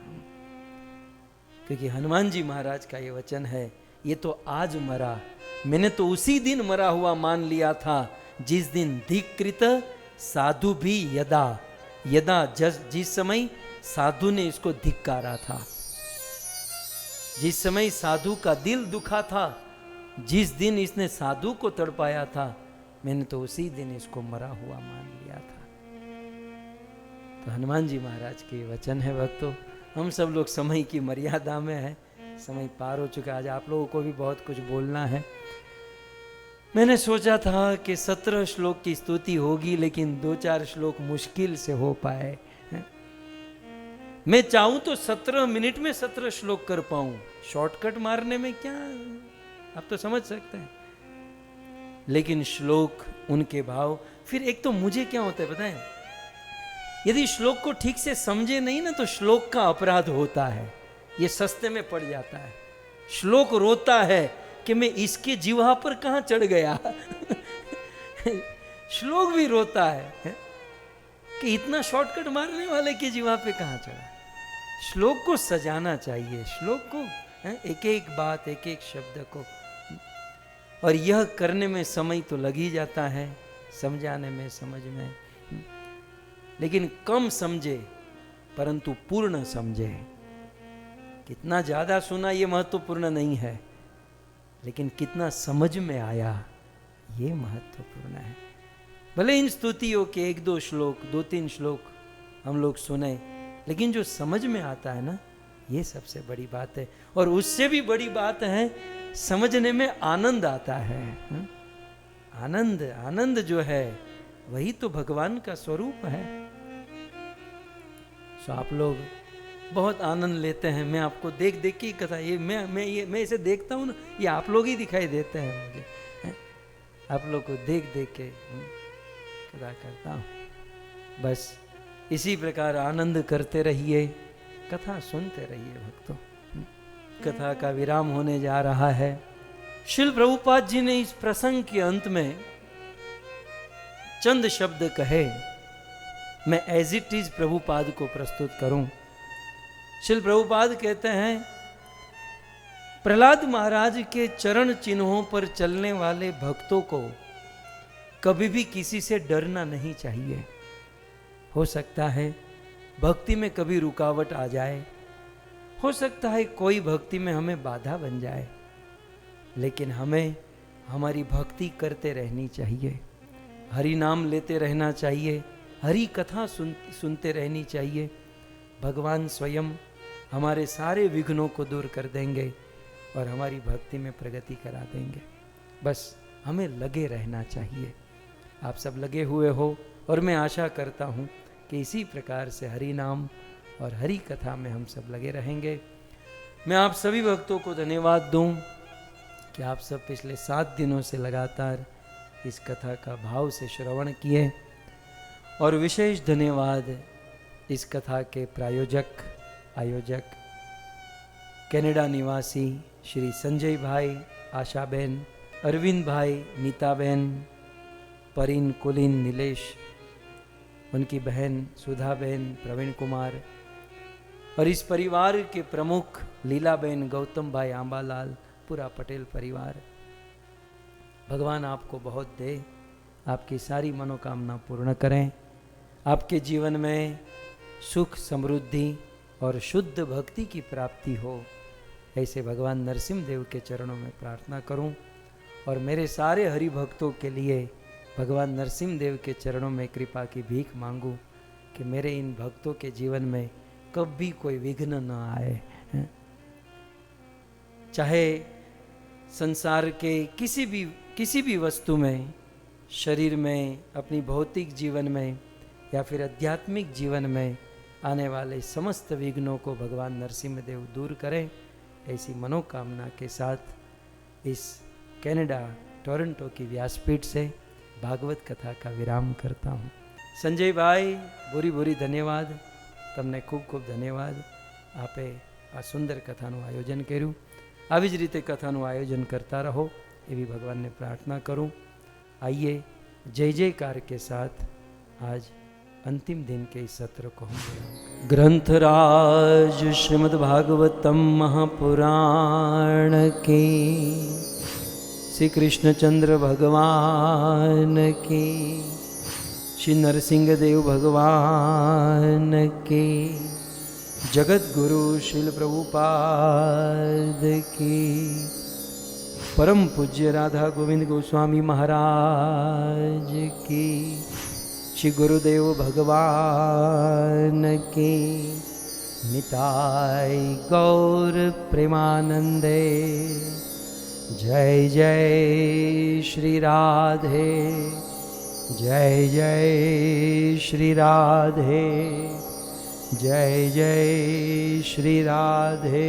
क्योंकि हनुमान जी महाराज का ये वचन है, ये तो आज मरा, मैंने तो उसी दिन मरा हुआ मान लिया था, जिस दिन धिक्कृत साधु भी यदा, यदा जिस समय साधु ने इसको धिक्कारा था, जिस समय साधु का दिल दुखा था, जिस दिन इसने साधु को तड़पाया था, मैंने तो उसी दिन इसको मरा हुआ मान लिया था। तो हनुमान जी महाराज के वचन है भक्तों। हम सब लोग समय की मर्यादा में है, समय पार हो चुका। आज आप लोगों को भी बहुत कुछ बोलना है। मैंने सोचा था कि 17 श्लोक की स्तुति होगी, लेकिन 2-4 श्लोक मुश्किल से हो पाए। मैं चाहूं तो 17 मिनट में 17 श्लोक कर पाऊं, शॉर्टकट मारने में क्या, आप तो समझ सकते हैं। लेकिन श्लोक, उनके भाव, फिर एक तो मुझे क्या होता है पता है, यदि श्लोक को ठीक से समझे नहीं ना तो श्लोक का अपराध होता है, ये सस्ते में पड़ जाता है। श्लोक रोता है कि मैं इसके जिह्वा पर कहां चढ़ गया। श्लोक भी रोता है कि इतना शॉर्टकट मारने वाले के जिह्वा पे कहां चढ़ा। श्लोक को सजाना चाहिए, श्लोक को, एक एक बात, एक एक शब्द को, और यह करने में समय तो लग ही जाता है, समझाने में, समझ में। लेकिन कम समझे परंतु पूर्ण समझे। कितना ज्यादा सुना ये महत्वपूर्ण नहीं है, लेकिन कितना समझ में आया ये महत्वपूर्ण है। भले इन स्तुतियों के 1-2 श्लोक, 2-3 श्लोक हम लोग सुने, लेकिन जो समझ में आता है ना, ये सबसे बड़ी बात है। और उससे भी बड़ी बात है, समझने में आनंद आता है। आनंद, आनंद जो है वही तो भगवान का स्वरूप है। सो आप लोग बहुत आनंद लेते हैं। मैं आपको देख देख के कथा, ये मैं इसे देखता हूँ ना, ये आप लोग ही दिखाई देते हैं मुझे। आप लोग को देख देख के कथा करता हूँ। बस इसी प्रकार आनंद करते रहिए, कथा सुनते रहिए भक्तों। कथा का विराम होने जा रहा है। श्रील प्रभुपाद जी ने इस प्रसंग के अंत में चंद शब्द कहे, मैं एज इट इज प्रभुपाद को प्रस्तुत करूं। श्रील प्रभुपाद कहते हैं, प्रहलाद महाराज के चरण चिन्हों पर चलने वाले भक्तों को कभी भी किसी से डरना नहीं चाहिए। हो सकता है भक्ति में कभी रुकावट आ जाए, हो सकता है कोई भक्ति में हमें बाधा बन जाए, लेकिन हमें हमारी भक्ति करते रहनी चाहिए, हरि नाम लेते रहना चाहिए, हरि कथा सुनते रहनी चाहिए। भगवान स्वयं हमारे सारे विघ्नों को दूर कर देंगे और हमारी भक्ति में प्रगति करा देंगे। बस हमें लगे रहना चाहिए। आप सब लगे हुए हो और मैं आशा करता हूँ कि इसी प्रकार से हरि नाम और हरि कथा में हम सब लगे रहेंगे। मैं आप सभी भक्तों को धन्यवाद दूं कि आप सब पिछले 7 दिनों से लगातार इस कथा का भाव से श्रवण किए, और विशेष धन्यवाद इस कथा के प्रायोजक, आयोजक, कनाडा निवासी श्री संजय भाई, आशा बहन, अरविंद भाई, नीता बहन, परिन, कुलिन, नीलेश, उनकी बहन सुधा बहन, प्रवीण कुमार, और इस परिवार के प्रमुख लीला बहन, गौतम भाई, आंबालाल, पूरा पटेल परिवार। भगवान आपको बहुत दे, आपकी सारी मनोकामना पूर्ण करें, आपके जीवन में सुख, समृद्धि, और शुद्ध भक्ति की प्राप्ति हो, ऐसे भगवान नरसिंह देव के चरणों में प्रार्थना करूं और मेरे सारे हरि भक्तों के लिए भगवान नरसिंह देव के चरणों में कृपा की भीख मांगूं कि मेरे इन भक्तों के जीवन में कभी कोई विघ्न न आए। चाहे संसार के किसी भी वस्तु में, शरीर में, अपनी भौतिक जीवन में या फिर आध्यात्मिक जीवन में आने वाले समस्त विघ्नों को भगवान नरसिंह देव दूर करें, ऐसी मनोकामना के साथ इस कनाडा टोरंटो की व्यासपीठ से भागवत कथा का विराम करता हूँ। संजय भाई बोरी बोरी धन्यवाद, तमने खूब खूब धन्यवाद। आपे आ सुंदर कथाનું આયોજન કર્યું। આવી જ રીતે કથાનું આયોજન કરતા રહો એવી ભગવાનને પ્રાર્થના કरूं। आइए जय जयकार के साथ आज अंतिम दिन के इस सत्र को हम ग्रंथराज श्रीमद् भागवतम महापुराण के श्री कृष्णचंद्र भगवान की, श्री नरसिंह देव भगवान के, जगत गुरु श्रील प्रभुपाद की, परम पूज्य राधा गोविंद गोस्वामी महाराज की, श्री गुरुदेव भगवान की, निताय गौर प्रेमानंदे। जय जय श्री राधे, जय जय श्री राधे, जय जय श्री राधे।